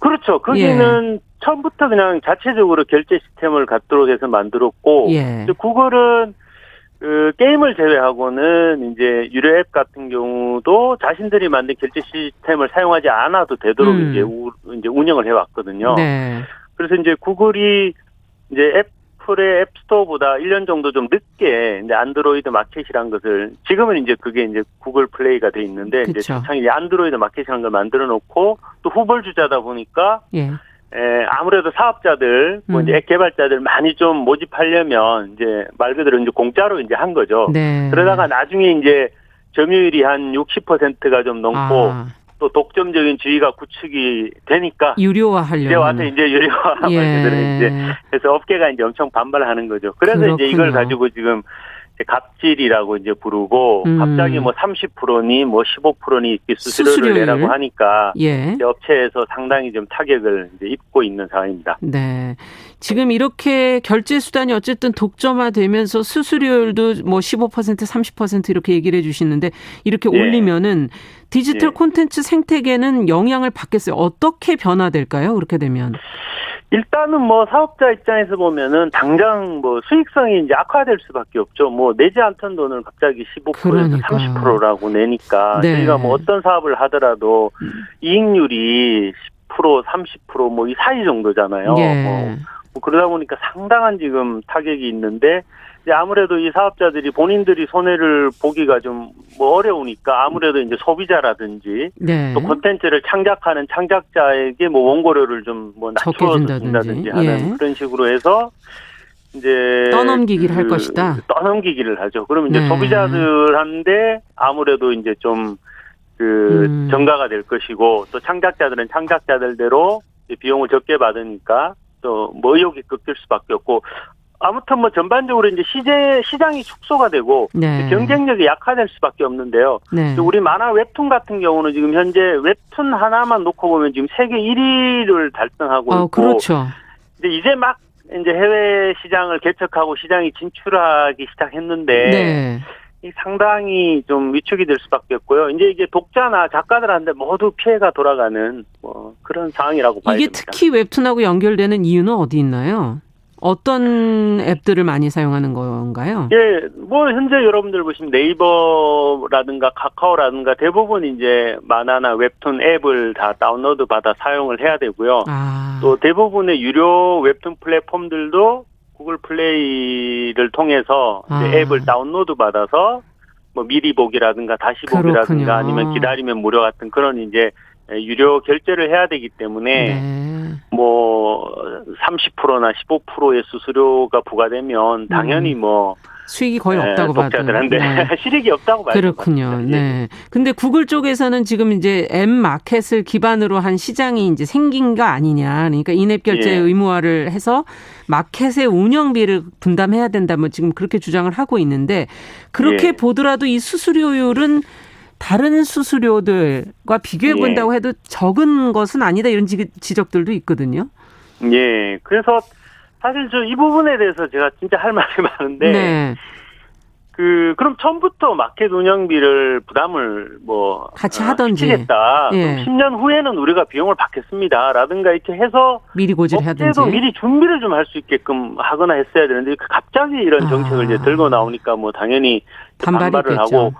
그렇죠. 거기는 처음부터 그냥 자체적으로 결제 시스템을 갖도록 해서 만들었고, 예. 이제 구글은 그 게임을 제외하고는 이제 유료 앱 같은 경우도 자신들이 만든 결제 시스템을 사용하지 않아도 되도록 이제 운영을 해왔거든요. 네. 그래서 이제 구글이 이제 애플의 앱스토어보다 1년 정도 좀 늦게 이제 안드로이드 마켓이란 것을 지금은 이제 그게 이제 구글 플레이가 돼 있는데 그쵸. 이제 초창기 안드로이드 마켓이라는 걸 만들어 놓고 또 후벌주자다 보니까 예. 아무래도 사업자들, 뭐 이제 앱 개발자들 많이 좀 모집하려면 이제 말 그대로 이제 공짜로 이제 한 거죠. 네. 그러다가 나중에 이제 점유율이 한 60%가 좀 넘고 또 독점적인 지위가 구축이 되니까 유료화하려고. 이제 와서 이제 유료화 말 그대로 이제 그래서 업계가 이제 엄청 반발하는 거죠. 그래서 그렇군요. 이제 이걸 가지고 지금 갑질이라고 이제 부르고 갑자기 뭐 30%니 뭐 15%니 이렇게 수수료를 내라고 하니까 예. 이제 업체에서 상당히 좀 타격을 이제 입고 있는 상황입니다. 네. 지금 이렇게 결제 수단이 어쨌든 독점화되면서 수수료율도 뭐 15% 30% 이렇게 얘기를 해 주시는데 이렇게 올리면은 디지털 콘텐츠 생태계는 영향을 받겠어요. 어떻게 변화될까요? 그렇게 되면. 일단은 뭐 사업자 입장에서 보면은 당장 뭐 수익성이 이제 악화될 수밖에 없죠. 뭐 내지 않던 돈을 갑자기 15% 30%라고 내니까 저희가 뭐 어떤 사업을 하더라도 이익률이 10% 30% 이 사이 정도잖아요. 뭐 그러다 보니까 상당한 지금 타격이 있는데 이제 아무래도 이 사업자들이 본인들이 손해를 보기가 좀 뭐 어려우니까 아무래도 이제 소비자라든지 또 콘텐츠를 창작하는 창작자에게 뭐 원고료를 좀 뭐 낮춰서 준다든지 하는 그런 식으로 해서 이제 떠넘기기를 할 것이다. 떠넘기기를 하죠. 그러면 이제 소비자들한테 아무래도 이제 좀 그 전가가 될 것이고 또 창작자들은 창작자들대로 비용을 적게 받으니까 또 뭐 의욕이 꺾일 수밖에 없고 아무튼 뭐 전반적으로 이제 시장이 축소가 되고 경쟁력이 약화될 수밖에 없는데요. 우리 만화 웹툰 같은 경우는 지금 현재 웹툰 하나만 놓고 보면 지금 세계 1위를 달성하고 있고, 그렇죠. 이제 막 이제 해외 시장을 개척하고 시장이 진출하기 시작했는데. 상당히 좀 위축이 될 수밖에 없고요. 이제 이게 독자나 작가들한테 모두 피해가 돌아가는 뭐 그런 상황이라고 봐야 됩니다. 이게 특히 웹툰하고 연결되는 이유는 어디 있나요? 어떤 앱들을 많이 사용하는 건가요? 예, 뭐 현재 여러분들 보시면 네이버라든가 카카오라든가 대부분 이제 만화나 웹툰 앱을 다 다운로드 받아 사용을 해야 되고요. 또 대부분의 유료 웹툰 플랫폼들도 구글 플레이를 통해서 이제 앱을 다운로드 받아서 뭐 미리 보기라든가 다시 보기라든가 아니면 기다리면 무료 같은 그런 이제 유료 결제를 해야 되기 때문에 뭐 30%나 15%의 수수료가 부과되면 당연히 뭐 수익이 거의 없다고 봐도 독자들한테 실익이 없다고 봐요. 그렇군요. 네. 근데 구글 쪽에서는 지금 이제 앱 마켓을 기반으로 한 시장이 이제 생긴 거 아니냐. 그러니까 인앱 결제 의무화를 해서 마켓의 운영비를 분담해야 된다. 뭐 지금 그렇게 주장을 하고 있는데 그렇게 보더라도 이 수수료율은 다른 수수료들과 비교해 본다고 해도 적은 것은 아니다. 이런 지적들도 있거든요. 예. 그래서 사실 저 이 부분에 대해서 제가 진짜 할 말이 많은데, 그럼 처음부터 마켓 운영비를 부담을 뭐 같이 하던지 시키겠다. 그럼 10년 후에는 우리가 비용을 받겠습니다라든가 이렇게 해서 미리 고지하든지 업체도 미리 준비를 좀 할 수 있게끔 하거나 했어야 되는데 갑자기 이런 정책을 이제 들고 나오니까 뭐 당연히 반발을 하고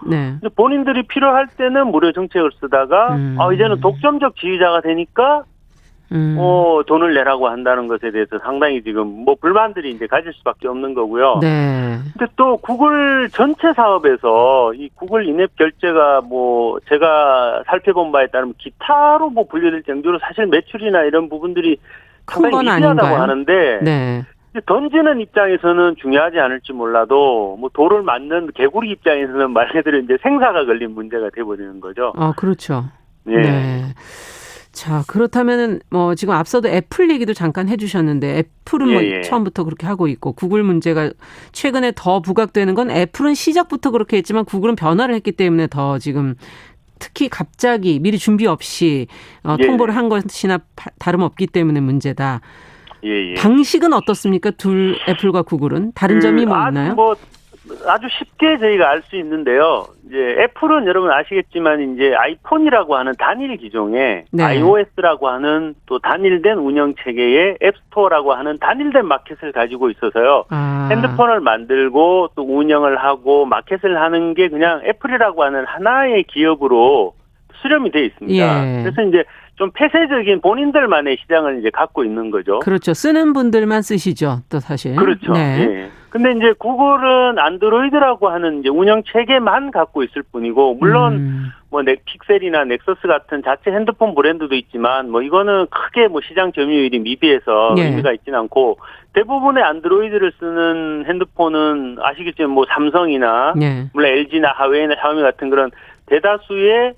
본인들이 필요할 때는 무료 정책을 쓰다가 이제는 독점적 지휘자가 되니까 돈을 내라고 한다는 것에 대해서 상당히 지금 뭐 불만들이 이제 가질 수밖에 없는 거고요. 근데 또 구글 전체 사업에서 이 구글 인앱 결제가 뭐 제가 살펴본 바에 따르면 기타로 뭐 분류될 정도로 사실 매출이나 이런 부분들이 상당히 미비하다고 하는데 던지는 입장에서는 중요하지 않을지 몰라도 뭐 돌을 맞는 개구리 입장에서는 말 그대로 이제 생사가 걸린 문제가 돼버리는 거죠. 그렇죠. 자, 그렇다면은 뭐 지금 앞서도 애플 얘기도 잠깐 해주셨는데 애플은 뭐 처음부터 그렇게 하고 있고 구글 문제가 최근에 더 부각되는 건 애플은 시작부터 그렇게 했지만 구글은 변화를 했기 때문에 더 지금 특히 갑자기 미리 준비 없이 통보를 한 것이나 다름없기 때문에 문제다. 방식은 어떻습니까? 둘 애플과 구글은 다른 점이 뭐 있나요? 아주 쉽게 저희가 알 수 있는데요. 이제 애플은 여러분 아시겠지만 이제 아이폰이라고 하는 단일 기종에 iOS라고 하는 또 단일된 운영 체계의 앱스토어라고 하는 단일된 마켓을 가지고 있어서요. 핸드폰을 만들고 또 운영을 하고 마켓을 하는 게 그냥 애플이라고 하는 하나의 기업으로 수렴이 돼 있습니다. 그래서 이제 좀 폐쇄적인 본인들만의 시장을 이제 갖고 있는 거죠. 그렇죠. 쓰는 분들만 쓰시죠. 또 사실. 그렇죠. 근데 이제 구글은 안드로이드라고 하는 이제 운영 체계만 갖고 있을 뿐이고, 물론 뭐 픽셀이나 넥서스 같은 자체 핸드폰 브랜드도 있지만, 뭐 이거는 크게 뭐 시장 점유율이 미비해서 의미가 있지는 않고, 대부분의 안드로이드를 쓰는 핸드폰은 아시겠지만 뭐 삼성이나 물론 LG나 하웨이나 샤오미 같은 그런 대다수의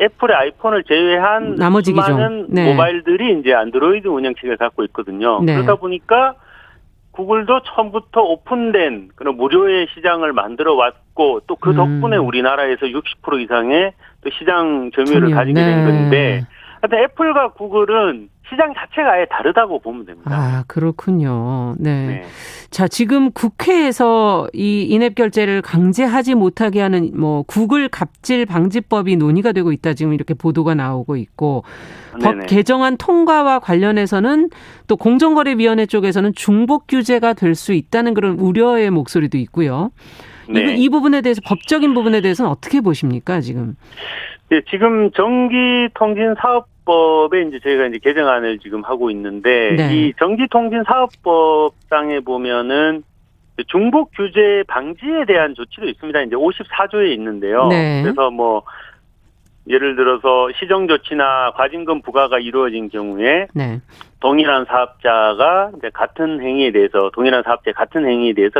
애플의 아이폰을 제외한 나머지 수많은 모바일들이 이제 안드로이드 운영 체계를 갖고 있거든요. 그러다 보니까 구글도 처음부터 오픈된 그런 무료의 시장을 만들어 왔고 또 그 덕분에 우리나라에서 60% 이상의 또 시장 점유율을 가지게 된 건데, 하여튼 애플과 구글은 시장 자체가 아예 다르다고 보면 됩니다. 아, 그렇군요. 자, 지금 국회에서 이 인앱 결제를 강제하지 못하게 하는 뭐 구글 갑질 방지법이 논의가 되고 있다, 지금 이렇게 보도가 나오고 있고, 법 개정안 통과와 관련해서는 또 공정거래위원회 쪽에서는 중복 규제가 될 수 있다는 그런 우려의 목소리도 있고요. 이 부분에 대해서, 법적인 부분에 대해서는 어떻게 보십니까, 지금? 지금 전기통신사업법에 이제 저희가 이제 개정안을 지금 하고 있는데, 이 전기통신사업법상에 보면은 중복 규제 방지에 대한 조치도 있습니다. 이제 54조에 있는데요. 그래서 뭐 예를 들어서 시정 조치나 과징금 부과가 이루어진 경우에 동일한 사업자가 이제 같은 행위에 대해서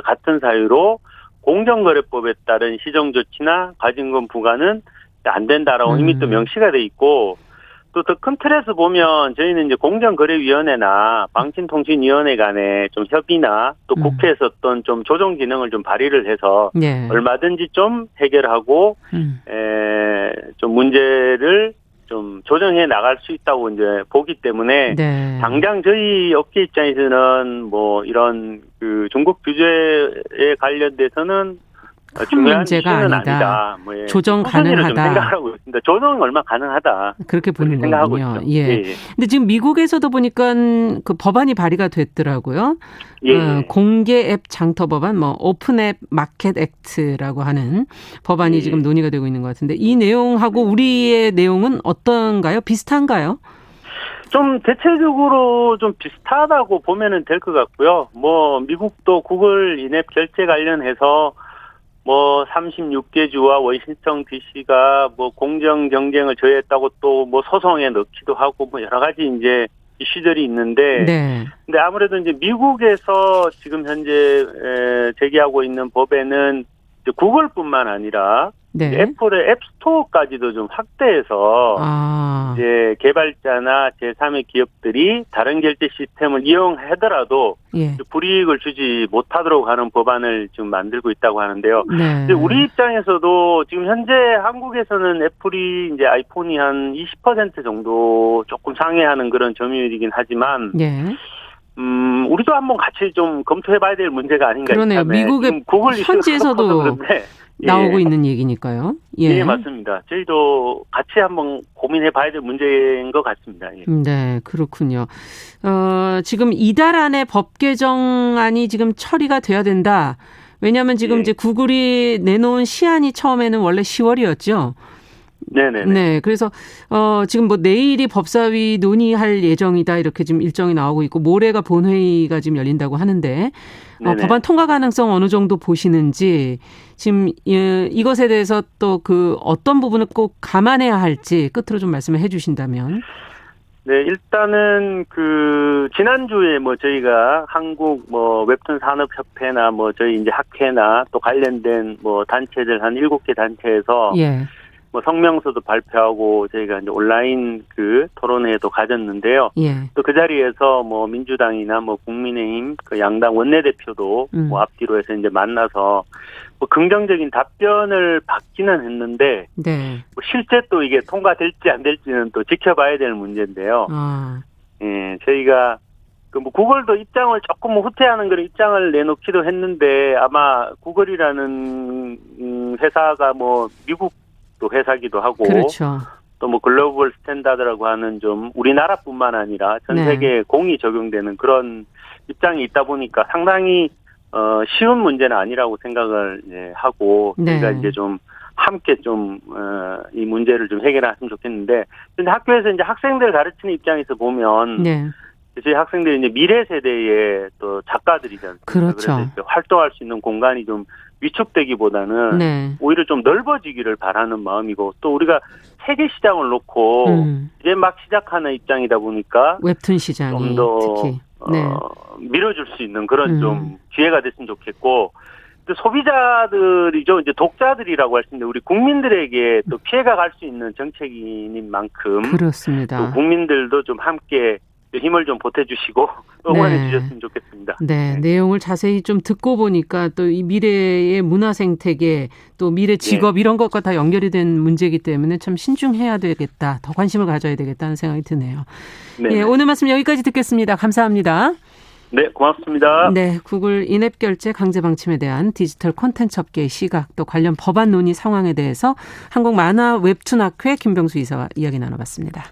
같은 사유로 공정거래법에 따른 시정 조치나 과징금 부과는 안 된다라고 이미 또 명시가 돼 있고, 또 더 큰 틀에서 보면 저희는 이제 공정거래위원회나 방송통신위원회 간에 좀 협의나 또 국회에서 어떤 좀 조정 기능을 좀 발의를 해서 얼마든지 좀 해결하고 좀 문제를 좀 조정해 나갈 수 있다고 이제 보기 때문에 당장 저희 업계 입장에서는 뭐 이런 그 중국 규제에 관련돼서는 큰 문제가 아니다. 뭐 조정 가능하다. 좀 생각하고 있습니다. 조정은 얼마 가능하다. 그렇게 보는 거군요. 근데 지금 미국에서도 보니까 그 법안이 발의가 됐더라고요. 공개 앱 장터 법안, 뭐 오픈 앱 마켓 액트라고 하는 법안이 지금 논의가 되고 있는 것 같은데, 이 내용하고 우리의 내용은 어떤가요? 비슷한가요? 좀 대체적으로 좀 비슷하다고 보면은 될 것 같고요. 뭐 미국도 구글 인앱 결제 관련해서 뭐 36개 주와 워싱턴 DC가 뭐 공정 경쟁을 저해했다고 또 뭐 소송에 넣기도 하고 뭐 여러 가지 이제 이슈들이 있는데, 근데 아무래도 이제 미국에서 지금 현재 제기하고 있는 법에는 이제 구글뿐만 아니라 애플의 앱스토어까지도 좀 확대해서 이제 개발자나 제3의 기업들이 다른 결제 시스템을 이용하더라도 불이익을 주지 못하도록 하는 법안을 지금 만들고 있다고 하는데요. 근데 우리 입장에서도 지금 현재 한국에서는 애플이 이제 아이폰이 한 20% 정도 조금 상회하는 그런 점유율이긴 하지만, 우리도 한번 같이 좀 검토해봐야 될 문제가 아닌가. 그러네요. 미국의 현지에서도 나오고 있는 얘기니까요. 맞습니다. 저희도 같이 한번 고민해봐야 될 문제인 것 같습니다. 네, 그렇군요. 지금 이달 안에 법 개정안이 지금 처리가 돼야 된다. 왜냐하면 지금 이제 구글이 내놓은 시한이 처음에는 원래 10월이었죠. 그래서 지금 뭐 내일이 법사위 논의할 예정이다, 이렇게 지금 일정이 나오고 있고, 모레가 본회의가 지금 열린다고 하는데, 법안 통과 가능성 어느 정도 보시는지, 지금 이것에 대해서 또 그 어떤 부분을 꼭 감안해야 할지 끝으로 좀 말씀을 해주신다면. 일단은 그 지난주에 뭐 저희가 한국 뭐 웹툰 산업협회나 뭐 저희 이제 학회나 또 관련된 뭐 단체들 한 7개 단체에서 뭐 성명서도 발표하고 저희가 이제 온라인 그 토론회도 가졌는데요. 예. 또 그 자리에서 뭐 민주당이나 뭐 국민의힘 그 양당 원내대표도 뭐 앞뒤로 해서 이제 만나서 뭐 긍정적인 답변을 받기는 했는데 네. 뭐 실제 또 이게 통과될지 안 될지는 또 지켜봐야 될 문제인데요. 예, 저희가 그 뭐 구글도 입장을 조금 뭐 후퇴하는 그런 입장을 내놓기도 했는데 아마 구글이라는 회사가 뭐 미국 또 회사기도 하고 그렇죠. 또 뭐 글로벌 스탠다드라고 하는 좀 우리나라뿐만 아니라 전 세계에 공이 적용되는 그런 입장이 있다 보니까 상당히 쉬운 문제는 아니라고 생각을 이제 하고 저희가 이제 좀 함께 좀 이 문제를 좀 해결했으면 좋겠는데 근데 학교에서 이제 학생들 가르치는 입장에서 보면 저희 학생들이 이제 미래 세대의 또 작가들이잖아요. 그렇죠. 그래서 이제 활동할 수 있는 공간이 좀 위축되기보다는 오히려 좀 넓어지기를 바라는 마음이고 또 우리가 세계 시장을 놓고 이제 막 시작하는 입장이다 보니까 웹툰 시장이 좀 더 특히 밀어줄 수 있는 그런 좀 기회가 됐으면 좋겠고 또 소비자들이죠 이제 독자들이라고 할 수 있는데 우리 국민들에게 또 피해가 갈 수 있는 정책인 만큼 그렇습니다. 또 국민들도 좀 함께 힘을 좀 보태주시고 응원해 주셨으면 좋겠습니다. 네, 내용을 자세히 좀 듣고 보니까 또 이 미래의 문화 생태계 또 미래 직업 이런 것과 다 연결이 된 문제이기 때문에 참 신중해야 되겠다. 더 관심을 가져야 되겠다는 생각이 드네요. 예, 오늘 말씀 여기까지 듣겠습니다. 감사합니다. 네, 고맙습니다. 네, 구글 인앱 결제 강제 방침에 대한 디지털 콘텐츠 업계의 시각 또 관련 법안 논의 상황에 대해서 한국만화 웹툰학회 김병수 이사와 이야기 나눠봤습니다.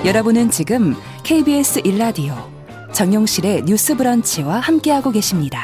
여러분은 지금 KBS 1라디오 정용실의 뉴스 브런치와 함께하고 계십니다.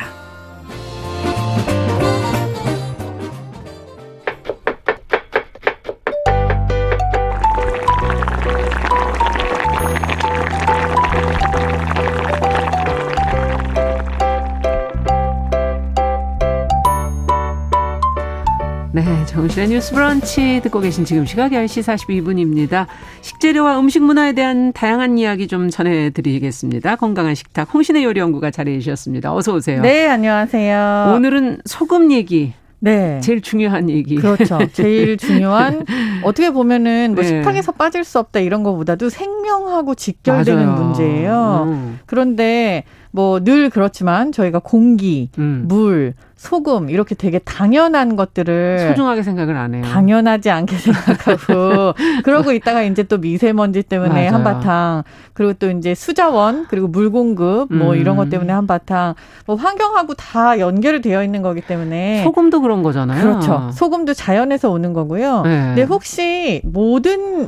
네, 정신의 뉴스 브런치 듣고 계신 지금 시각 10시 42분입니다. 식재료와 음식 문화에 대한 다양한 이야기 좀 전해드리겠습니다. 건강한 식탁 홍신의 요리연구가 자리해 주셨습니다. 어서 오세요. 네, 안녕하세요. 오늘은 소금 얘기. 네. 제일 중요한 얘기. 그렇죠. 제일 중요한 어떻게 보면은 뭐 식탁에서 빠질 수 없다 이런 것보다도 생명하고 직결되는 맞아요. 문제예요. 그런데 뭐 늘 그렇지만 저희가 공기, 물, 소금 이렇게 되게 당연한 것들을 소중하게 생각을 안 해요. 당연하지 않게 생각하고 그러고 있다가 이제 또 미세먼지 때문에 맞아요. 한바탕 그리고 또 이제 수자원 그리고 물 공급 뭐 이런 것 때문에 한바탕 뭐 환경하고 다 연결이 되어 있는 거기 때문에 소금도 그런 거잖아요. 그렇죠. 소금도 자연에서 오는 거고요. 네. 근데 혹시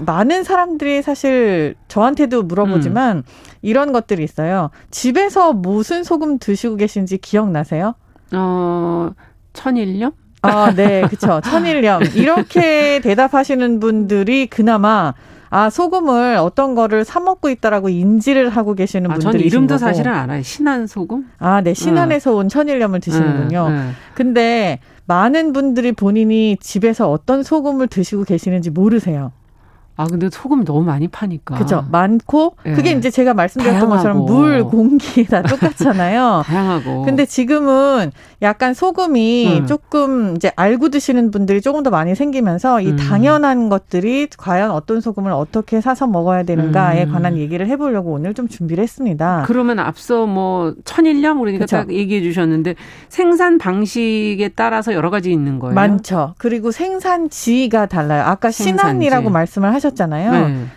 많은 사람들이 사실 저한테도 물어보지만 이런 것들이 있어요. 집에서 무슨 소금 드시고 계신지 기억나세요? 천일염? 아, 네, 그렇죠. 천일염. 이렇게 대답하시는 분들이 그나마 소금을 어떤 거를 사 먹고 있다라고 인지를 하고 계시는 분들이 전 이름도 거고. 사실은 알아요. 신한 소금? 네, 신안에서 온 천일염을 드시는군요. 근데 많은 분들이 본인이 집에서 어떤 소금을 드시고 계시는지 모르세요. 근데 소금 너무 많이 파니까. 그죠. 많고, 그게 이제 제가 말씀드렸던 것처럼 물, 공기 다 똑같잖아요. 다양하고. 근데 지금은 약간 소금이 조금 이제 알고 드시는 분들이 조금 더 많이 생기면서 이 당연한 것들이 과연 어떤 소금을 어떻게 사서 먹어야 되는가에 관한 얘기를 해보려고 오늘 좀 준비를 했습니다. 그러면 앞서 뭐 천일염 우리가 딱 얘기해 주셨는데 생산 방식에 따라서 여러 가지 있는 거예요? 많죠. 그리고 생산지가 달라요. 아까 신안이라고 말씀을 하셨잖아요.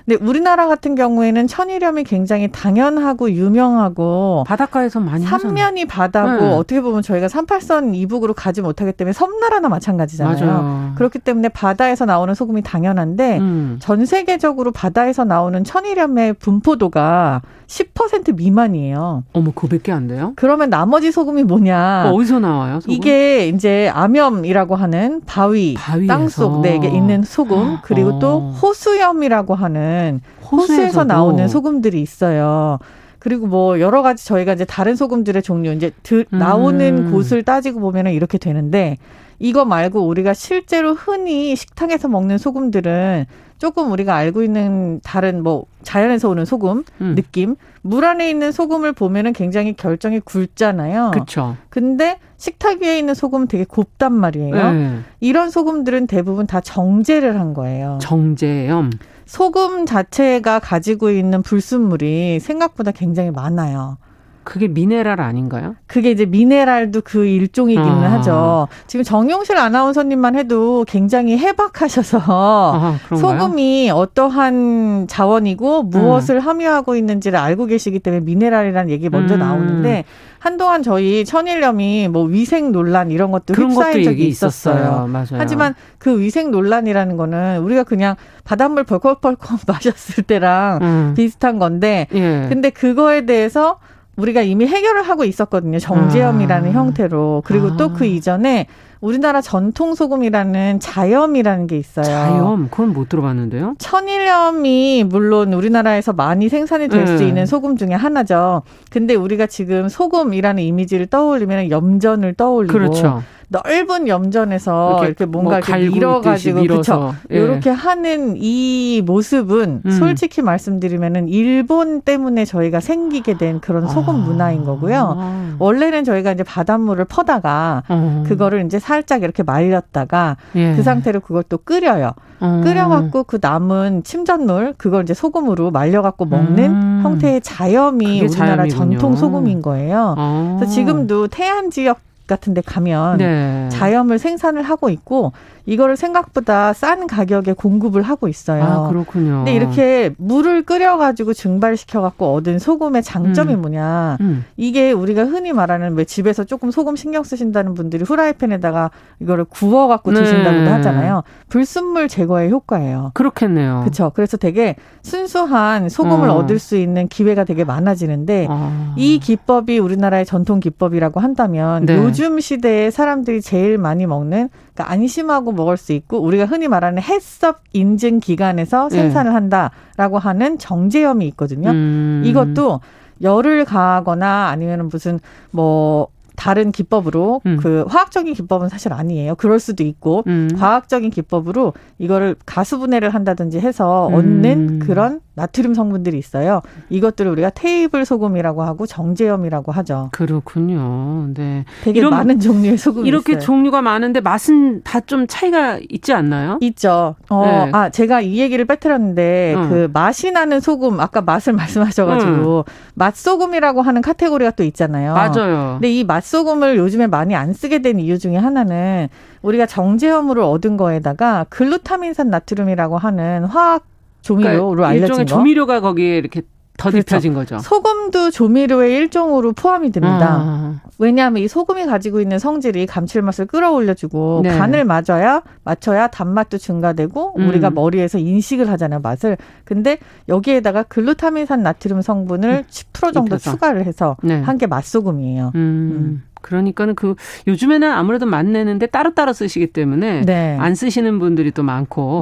근데 우리나라 같은 경우에는 천일염이 굉장히 당연하고 유명하고 바닷가에서 많이 삼면이 바다고 어떻게 보면 저희가 38선 이북으로 가지 못하기 때문에 섬나라나 마찬가지잖아요. 맞아요. 그렇기 때문에 바다에서 나오는 소금이 당연한데 전 세계적으로 바다에서 나오는 천일염의 분포도가 10% 미만이에요. 어머, 그거밖에 안 돼요? 그러면 나머지 소금이 뭐냐? 어디서 나와요? 소금? 이게 이제 암염이라고 하는 땅속 내에 있는 소금 그리고 또 호수염이라고 하는 호수에서 나오는 소금들이 있어요. 그리고 뭐 여러 가지 저희가 이제 다른 소금들의 종류 이제 나오는 곳을 따지고 보면은 이렇게 되는데 이거 말고 우리가 실제로 흔히 식탁에서 먹는 소금들은 조금 우리가 알고 있는 다른 뭐 자연에서 오는 소금 느낌, 물 안에 있는 소금을 보면은 굉장히 결정이 굵잖아요. 그렇죠. 근데 식탁 위에 있는 소금은 되게 곱단 말이에요. 이런 소금들은 대부분 다 정제를 한 거예요. 정제염. 소금 자체가 가지고 있는 불순물이 생각보다 굉장히 많아요. 그게 미네랄 아닌가요? 그게 이제 미네랄도 그 일종이기는 하죠. 지금 정용실 아나운서님만 해도 굉장히 해박하셔서 소금이 어떠한 자원이고 무엇을 함유하고 있는지를 알고 계시기 때문에 미네랄이라는 얘기 먼저 나오는데 한동안 저희 천일염이 뭐 위생 논란 이런 것도 휩싸인 적이 있었어요. 맞아요. 하지만 그 위생 논란이라는 거는 우리가 그냥 바닷물 벌컥벌컥 마셨을 때랑 비슷한 건데 근데 그거에 대해서 우리가 이미 해결을 하고 있었거든요. 정제염이라는 형태로. 그리고 또 그 이전에 우리나라 전통 소금이라는 자염이라는 게 있어요. 자염? 그건 못 들어봤는데요. 천일염이 물론 우리나라에서 많이 생산이 될 수 있는 소금 중에 하나죠. 근데 우리가 지금 소금이라는 이미지를 떠올리면 염전을 떠올리고 그렇죠. 넓은 염전에서 이렇게 뭔가 이렇게 밀어가지고 그렇죠. 이렇게 하는 이 모습은 솔직히 말씀드리면은 일본 때문에 저희가 생기게 된 그런 소금 문화인 거고요. 원래는 저희가 이제 바닷물을 퍼다가 그거를 이제 살짝 이렇게 말렸다가 그 상태로 그걸 또 끓여요. 끓여갖고 그 남은 침전물 그걸 이제 소금으로 말려갖고 먹는 형태의 자염이 우리나라 전통 소금인 거예요. 그래서 지금도 태안 지역 같은 데 가면 자염을 생산을 하고 있고 이거를 생각보다 싼 가격에 공급을 하고 있어요. 그렇군요. 근데 이렇게 물을 끓여가지고 증발시켜갖고 얻은 소금의 장점이 뭐냐. 이게 우리가 흔히 말하는 왜 집에서 조금 소금 신경 쓰신다는 분들이 후라이팬에다가 이거를 구워갖고 드신다고도 하잖아요. 불순물 제거의 효과예요. 그렇겠네요. 그렇죠. 그래서 되게 순수한 소금을 얻을 수 있는 기회가 되게 많아지는데 이 기법이 우리나라의 전통 기법이라고 한다면 요즘 시대에 사람들이 제일 많이 먹는 그러니까 안심하고 먹을 수 있고 우리가 흔히 말하는 해썹 인증 기관에서 생산을 한다라고 하는 정제염이 있거든요. 이것도 열을 가하거나 아니면 무슨 뭐 다른 기법으로 그 화학적인 기법은 사실 아니에요. 그럴 수도 있고 과학적인 기법으로 이거를 가수분해를 한다든지 해서 얻는 그런 나트륨 성분들이 있어요. 이것들을 우리가 테이블 소금이라고 하고 정제염이라고 하죠. 그렇군요. 네. 되게 많은 종류의 소금이 이렇게 있어요. 종류가 많은데 맛은 다 좀 차이가 있지 않나요? 있죠. 제가 이 얘기를 빼뜨렸는데 그 맛이 나는 소금 아까 맛을 말씀하셔가지고 맛소금이라고 하는 카테고리가 또 있잖아요. 맞아요. 근데 이 맛소금을 요즘에 많이 안 쓰게 된 이유 중에 하나는 우리가 정제염으로 얻은 거에다가 글루타민산 나트륨이라고 하는 화학 조미료로 그러니까 알려진 일종의 거. 조미료가 거기에 이렇게 덧입혀진 거죠. 소금도 조미료의 일종으로 포함이 됩니다. 왜냐하면 이 소금이 가지고 있는 성질이 감칠맛을 끌어올려주고 간을 맞춰야 단맛도 증가되고 우리가 머리에서 인식을 하잖아요, 맛을. 근데 여기에다가 글루타민산 나트륨 성분을 10% 정도 추가를 해서 한 게 맛소금이에요. 그러니까는 요즘에는 아무래도 맛내는데 따로따로 쓰시기 때문에 안 쓰시는 분들이 또 많죠.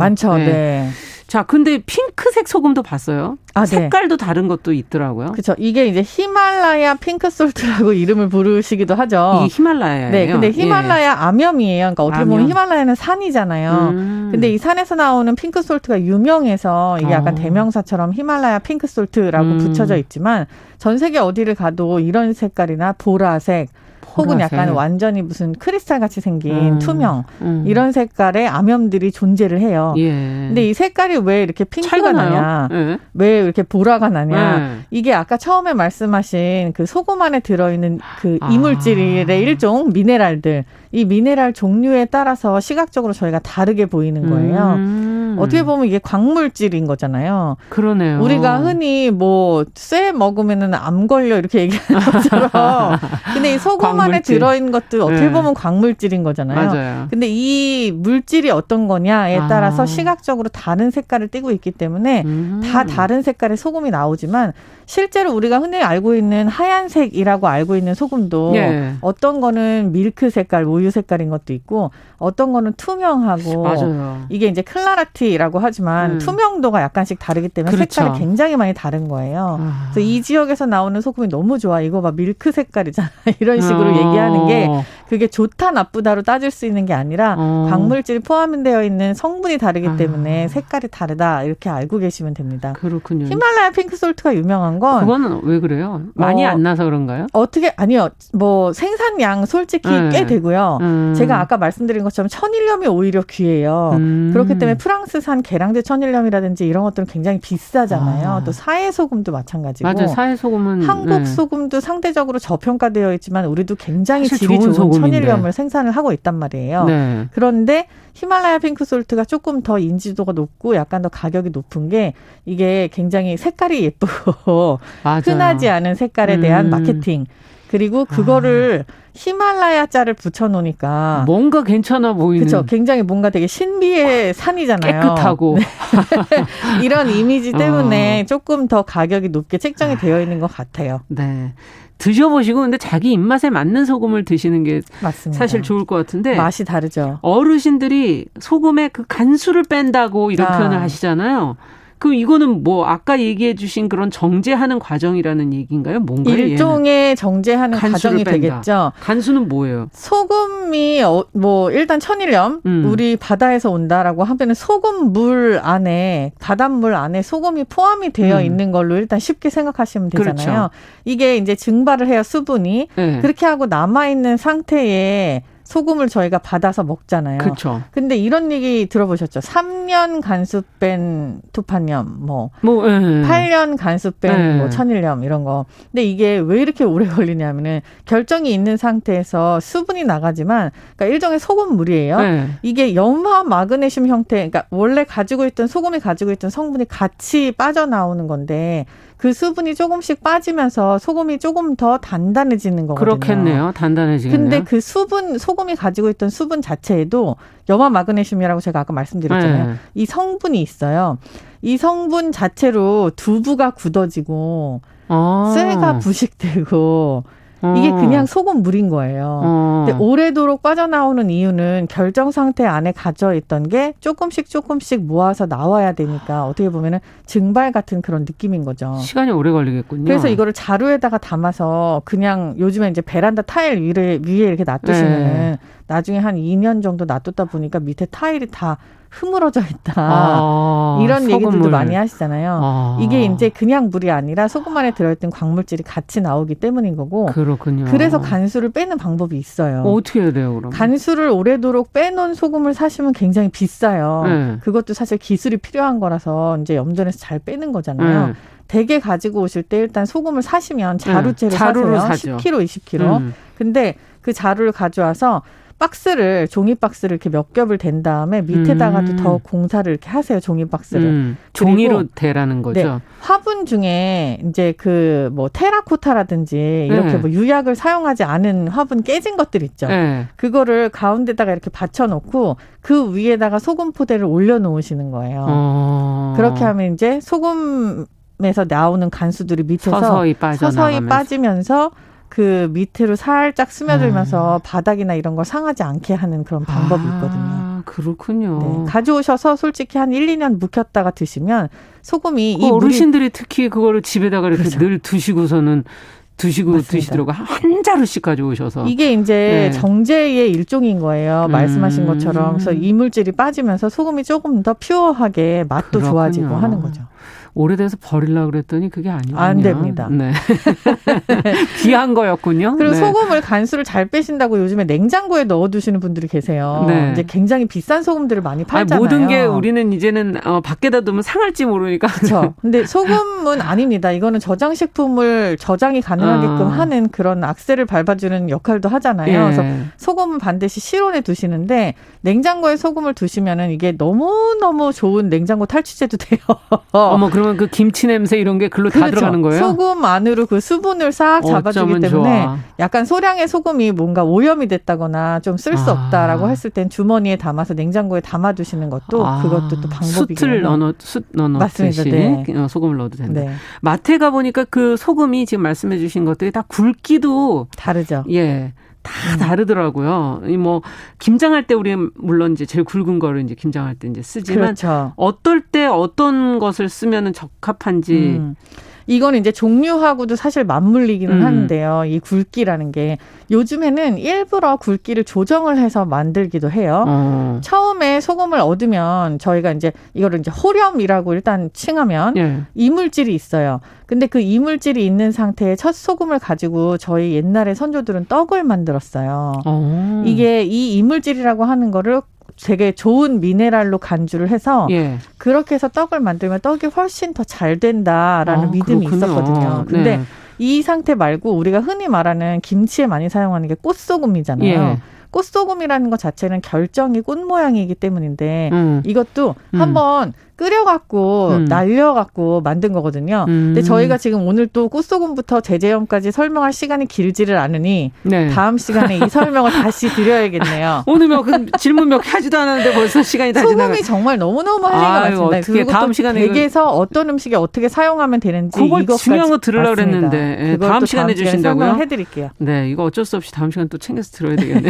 자, 근데 핑크색 소금도 봤어요. 색깔도 다른 것도 있더라고요. 그렇죠. 이게 이제 히말라야 핑크솔트라고 이름을 부르시기도 하죠. 이게 히말라야예요. 네, 근데 히말라야 암염이에요. 그러니까 어떻게 보면 히말라야는 산이잖아요. 근데 이 산에서 나오는 핑크솔트가 유명해서 이게 약간 대명사처럼 히말라야 핑크솔트라고 붙여져 있지만 전 세계 어디를 가도 이런 색깔이나 보라색 혹은 약간 완전히 무슨 크리스탈 같이 생긴 투명 이런 색깔의 암염들이 존재를 해요. 근데 이 색깔이 왜 이렇게 핑크가 나냐? 왜 이렇게 보라가 나냐? 이게 아까 처음에 말씀하신 그 소금 안에 들어있는 그 이물질의 일종 미네랄들. 이 미네랄 종류에 따라서 시각적으로 저희가 다르게 보이는 거예요. 어떻게 보면 이게 광물질인 거잖아요. 그러네요. 우리가 흔히 뭐 쇠 먹으면은 암 걸려 이렇게 얘기하는 것처럼. 근데 이 소금 안에 들어있는 것도 어떻게 보면 광물질인 거잖아요. 맞아요. 근데 이 물질이 어떤 거냐에 따라서 시각적으로 다른 색깔을 띠고 있기 때문에 다 다른 색깔의 소금이 나오지만 실제로 우리가 흔히 알고 있는 하얀색이라고 알고 있는 소금도 어떤 거는 밀크 색깔, 우유 색깔인 것도 있고 어떤 거는 투명하고 이게 이제 클라라티 opacity라고 하지만 투명도가 약간씩 다르기 때문에 그렇죠. 색깔이 굉장히 많이 다른 거예요. 그래서 이 지역에서 나오는 소금이 너무 좋아. 이거 봐 밀크 색깔이잖아. 이런 식으로 얘기하는 게 그게 좋다 나쁘다로 따질 수 있는 게 아니라 광물질이 포함되어 있는 성분이 다르기 때문에 색깔이 다르다 이렇게 알고 계시면 됩니다. 그렇군요. 히말라야 핑크솔트가 유명한 건 그거는 왜 그래요? 많이 안 나서 그런가요? 아니요. 뭐 생산량 솔직히 꽤 되고요. 제가 아까 말씀드린 것처럼 천일염이 오히려 귀해요. 그렇기 때문에 프랑스산 계량제 천일염이라든지 이런 것들은 굉장히 비싸잖아요. 또 사해소금도 마찬가지고. 맞아요. 사해소금은 한국 소금도 상대적으로 저평가되어 있지만 우리도 굉장히 질이 좋은 천일염을 생산을 하고 있단 말이에요. 네. 그런데 히말라야 핑크솔트가 조금 더 인지도가 높고 약간 더 가격이 높은 게 이게 굉장히 색깔이 예쁘고 흔하지 않은 색깔에 대한 마케팅. 그리고 그거를 히말라야자를 붙여놓으니까 뭔가 괜찮아 보이는. 그렇죠. 굉장히 뭔가 되게 신비의 산이잖아요. 깨끗하고. 네. 이런 이미지 때문에 조금 더 가격이 높게 책정이 되어 있는 것 같아요. 네. 드셔보시고 근데 자기 입맛에 맞는 소금을 드시는 게 맞습니다. 사실 좋을 것 같은데 맛이 다르죠. 어르신들이 소금의 그 간수를 뺀다고 이런 표현을 하시잖아요. 그럼 이거는 뭐 아까 얘기해 주신 그런 정제하는 과정이라는 얘기인가요? 뭔가요? 일종의 정제하는 과정이 뺀다. 되겠죠. 간수는 뭐예요? 소금이 뭐 일단 천일염 우리 바다에서 온다라고 하면 소금물 안에 바닷물 안에 소금이 포함이 되어 있는 걸로 일단 쉽게 생각하시면 되잖아요. 그렇죠. 이게 이제 증발을 해요 수분이. 네. 그렇게 하고 남아 있는 상태에 소금을 저희가 받아서 먹잖아요. 그렇죠. 근데 이런 얘기 들어보셨죠? 3년 간수 뺀 투판염, 8년 간수 뺀 천일염 이런 거. 근데 이게 왜 이렇게 오래 걸리냐면은 결정이 있는 상태에서 수분이 나가지만, 그러니까 일종의 소금물이에요. 네. 이게 염화 마그네슘 형태, 그러니까 원래 소금이 가지고 있던 성분이 같이 빠져나오는 건데. 그 수분이 조금씩 빠지면서 소금이 조금 더 단단해지는 거거든요. 그렇겠네요. 단단해지겠네요. 근데 그 소금이 가지고 있던 수분 자체에도 염화 마그네슘이라고 제가 아까 말씀드렸잖아요. 네. 이 성분이 있어요. 이 성분 자체로 두부가 굳어지고 쇠가 부식되고 이게 그냥 소금물인 거예요. 근데 오래도록 빠져나오는 이유는 결정 상태 안에 갇혀 있던 게 조금씩 모아서 나와야 되니까 어떻게 보면은 증발 같은 그런 느낌인 거죠. 시간이 오래 걸리겠군요. 그래서 이거를 자루에다가 담아서 그냥 요즘에 이제 베란다 타일 위에 이렇게 놔두시면은 나중에 한 2년 정도 놔뒀다 보니까 밑에 타일이 다 흐물어져 있다. 이런 소금물. 얘기들도 많이 하시잖아요. 이게 이제 그냥 물이 아니라 소금 안에 들어있던 광물질이 같이 나오기 때문인 거고. 그렇군요. 그래서 간수를 빼는 방법이 있어요. 어떻게 해야 돼요, 그럼? 간수를 오래도록 빼놓은 소금을 사시면 굉장히 비싸요. 네. 그것도 사실 기술이 필요한 거라서 이제 염전에서 잘 빼는 거잖아요. 대게 가지고 오실 때 일단 소금을 사시면 자루째를 사세요. 10kg, 20kg. 근데 그 자루를 가져와서 종이 박스를 이렇게 몇 겹을 댄 다음에 밑에다가도 더 공사를 이렇게 하세요. 종이 박스를. 종이로 대라는 거죠. 네, 화분 중에 이제 그 뭐 테라코타라든지 이렇게 뭐 유약을 사용하지 않은 화분 깨진 것들 있죠. 그거를 가운데다가 이렇게 받쳐놓고 그 위에다가 소금 포대를 올려놓으시는 거예요. 그렇게 하면 이제 소금에서 나오는 간수들이 밑에서 서서히 빠지면서 그 밑으로 살짝 스며들면서 바닥이나 이런 걸 상하지 않게 하는 그런 방법이 있거든요. 그렇군요. 네, 가져오셔서 솔직히 한 1, 2년 묵혔다가 드시면 소금이 어르신들이 특히 그거를 집에다가 이렇게 그렇죠. 늘 두시고서는 맞습니다. 드시더라고요. 한 자루씩 가져오셔서. 이게 이제 정제의 일종인 거예요. 말씀하신 것처럼. 그래서 이물질이 빠지면서 소금이 조금 더 퓨어하게 맛도 그렇군요. 좋아지고 하는 거죠. 오래돼서 버리려고 그랬더니 그게 아니군요. 안 됩니다. 네. 귀한 거였군요. 그리고 소금을 간수를 잘 빼신다고 요즘에 냉장고에 넣어두시는 분들이 계세요. 네. 이제 굉장히 비싼 소금들을 많이 팔잖아요. 모든 게 우리는 이제는 밖에다 두면 상할지 모르니까. 그렇죠. 근데 소금은 아닙니다. 이거는 저장식품을 저장이 가능하게끔 하는 그런 악셀을 밟아주는 역할도 하잖아요. 그래서 소금은 반드시 실온에 두시는데 냉장고에 소금을 두시면은 이게 너무너무 좋은 냉장고 탈취제도 돼요. 어머, 그러면 그 김치 냄새 이런 게 글로 다 들어가는 거예요? 소금 안으로 그 수분을 싹 잡아주기 때문에 좋아. 약간 소량의 소금이 뭔가 오염이 됐다고,나 좀 쓸 수 없다라고 했을 땐 주머니에 담아서 냉장고에 담아두시는 것도 그것도 또 방법이거든요. 숯 넣어놓듯이 맞습니다. 네. 소금을 넣어도 된다. 네. 마트에 가보니까 그 소금이 지금 말씀해 주신 것들이 다 굵기도 다르죠. 예. 다 다르더라고요. 뭐 김장할 때 우리 물론 이제 제일 굵은 거를 이제 김장할 때 이제 쓰지만 그렇죠. 어떨 때 어떤 것을 쓰면은 적합한지. 이건 이제 종류하고도 사실 맞물리기는 하는데요. 이 굵기라는 게 요즘에는 일부러 굵기를 조정을 해서 만들기도 해요. 처음에 소금을 얻으면 저희가 이제 이거를 이제 호렴이라고 일단 칭하면 예. 이물질이 있어요. 근데 그 이물질이 있는 상태의 첫 소금을 가지고 저희 옛날에 선조들은 떡을 만들었어요. 이게 이 이물질이라고 하는 거를 되게 좋은 미네랄로 간주를 해서 예. 그렇게 해서 떡을 만들면 떡이 훨씬 더 잘 된다라는 믿음이 그렇군요. 있었거든요. 근데 네. 이 상태 말고 우리가 흔히 말하는 김치에 많이 사용하는 게 꽃소금이잖아요. 예. 꽃소금이라는 것 자체는 결정이 꽃 모양이기 때문인데 이것도 한번 끓여갖고 날려갖고 만든 거거든요. 근데 저희가 지금 오늘 또 꽃소금부터 제제형까지 설명할 시간이 길지를 않으니 네. 다음 시간에 이 설명을 다시 드려야겠네요. 오늘 질문 몇 개 하지도 않았는데 벌써 시간이 다 지나가. 소금이 정말 너무너무 할 얘기가 많습니다. 어떻게 그리고 다음 또 시간에 댁에서 어떤 음식에 어떻게 사용하면 되는지 그걸 이것까지 중요한 거 들으려고 맞습니다. 그랬는데 그걸 다음 또 시간에 주신다고요? 설명해드릴게요. 네, 이거 어쩔 수 없이 다음 시간 또 챙겨서 들어야 되겠네.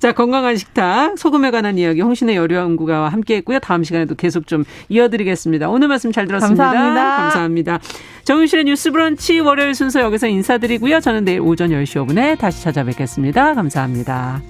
자, 건강한 식탁 소금에 관한 이야기 홍신의 여류연구가와 함께했고요. 다음 시간에도 계속 좀 이어드리겠습니다. 오늘 말씀 잘 들었습니다. 감사합니다. 정윤실의 뉴스브런치 월요일 순서 여기서 인사드리고요. 저는 내일 오전 10시 5분에 다시 찾아뵙겠습니다. 감사합니다.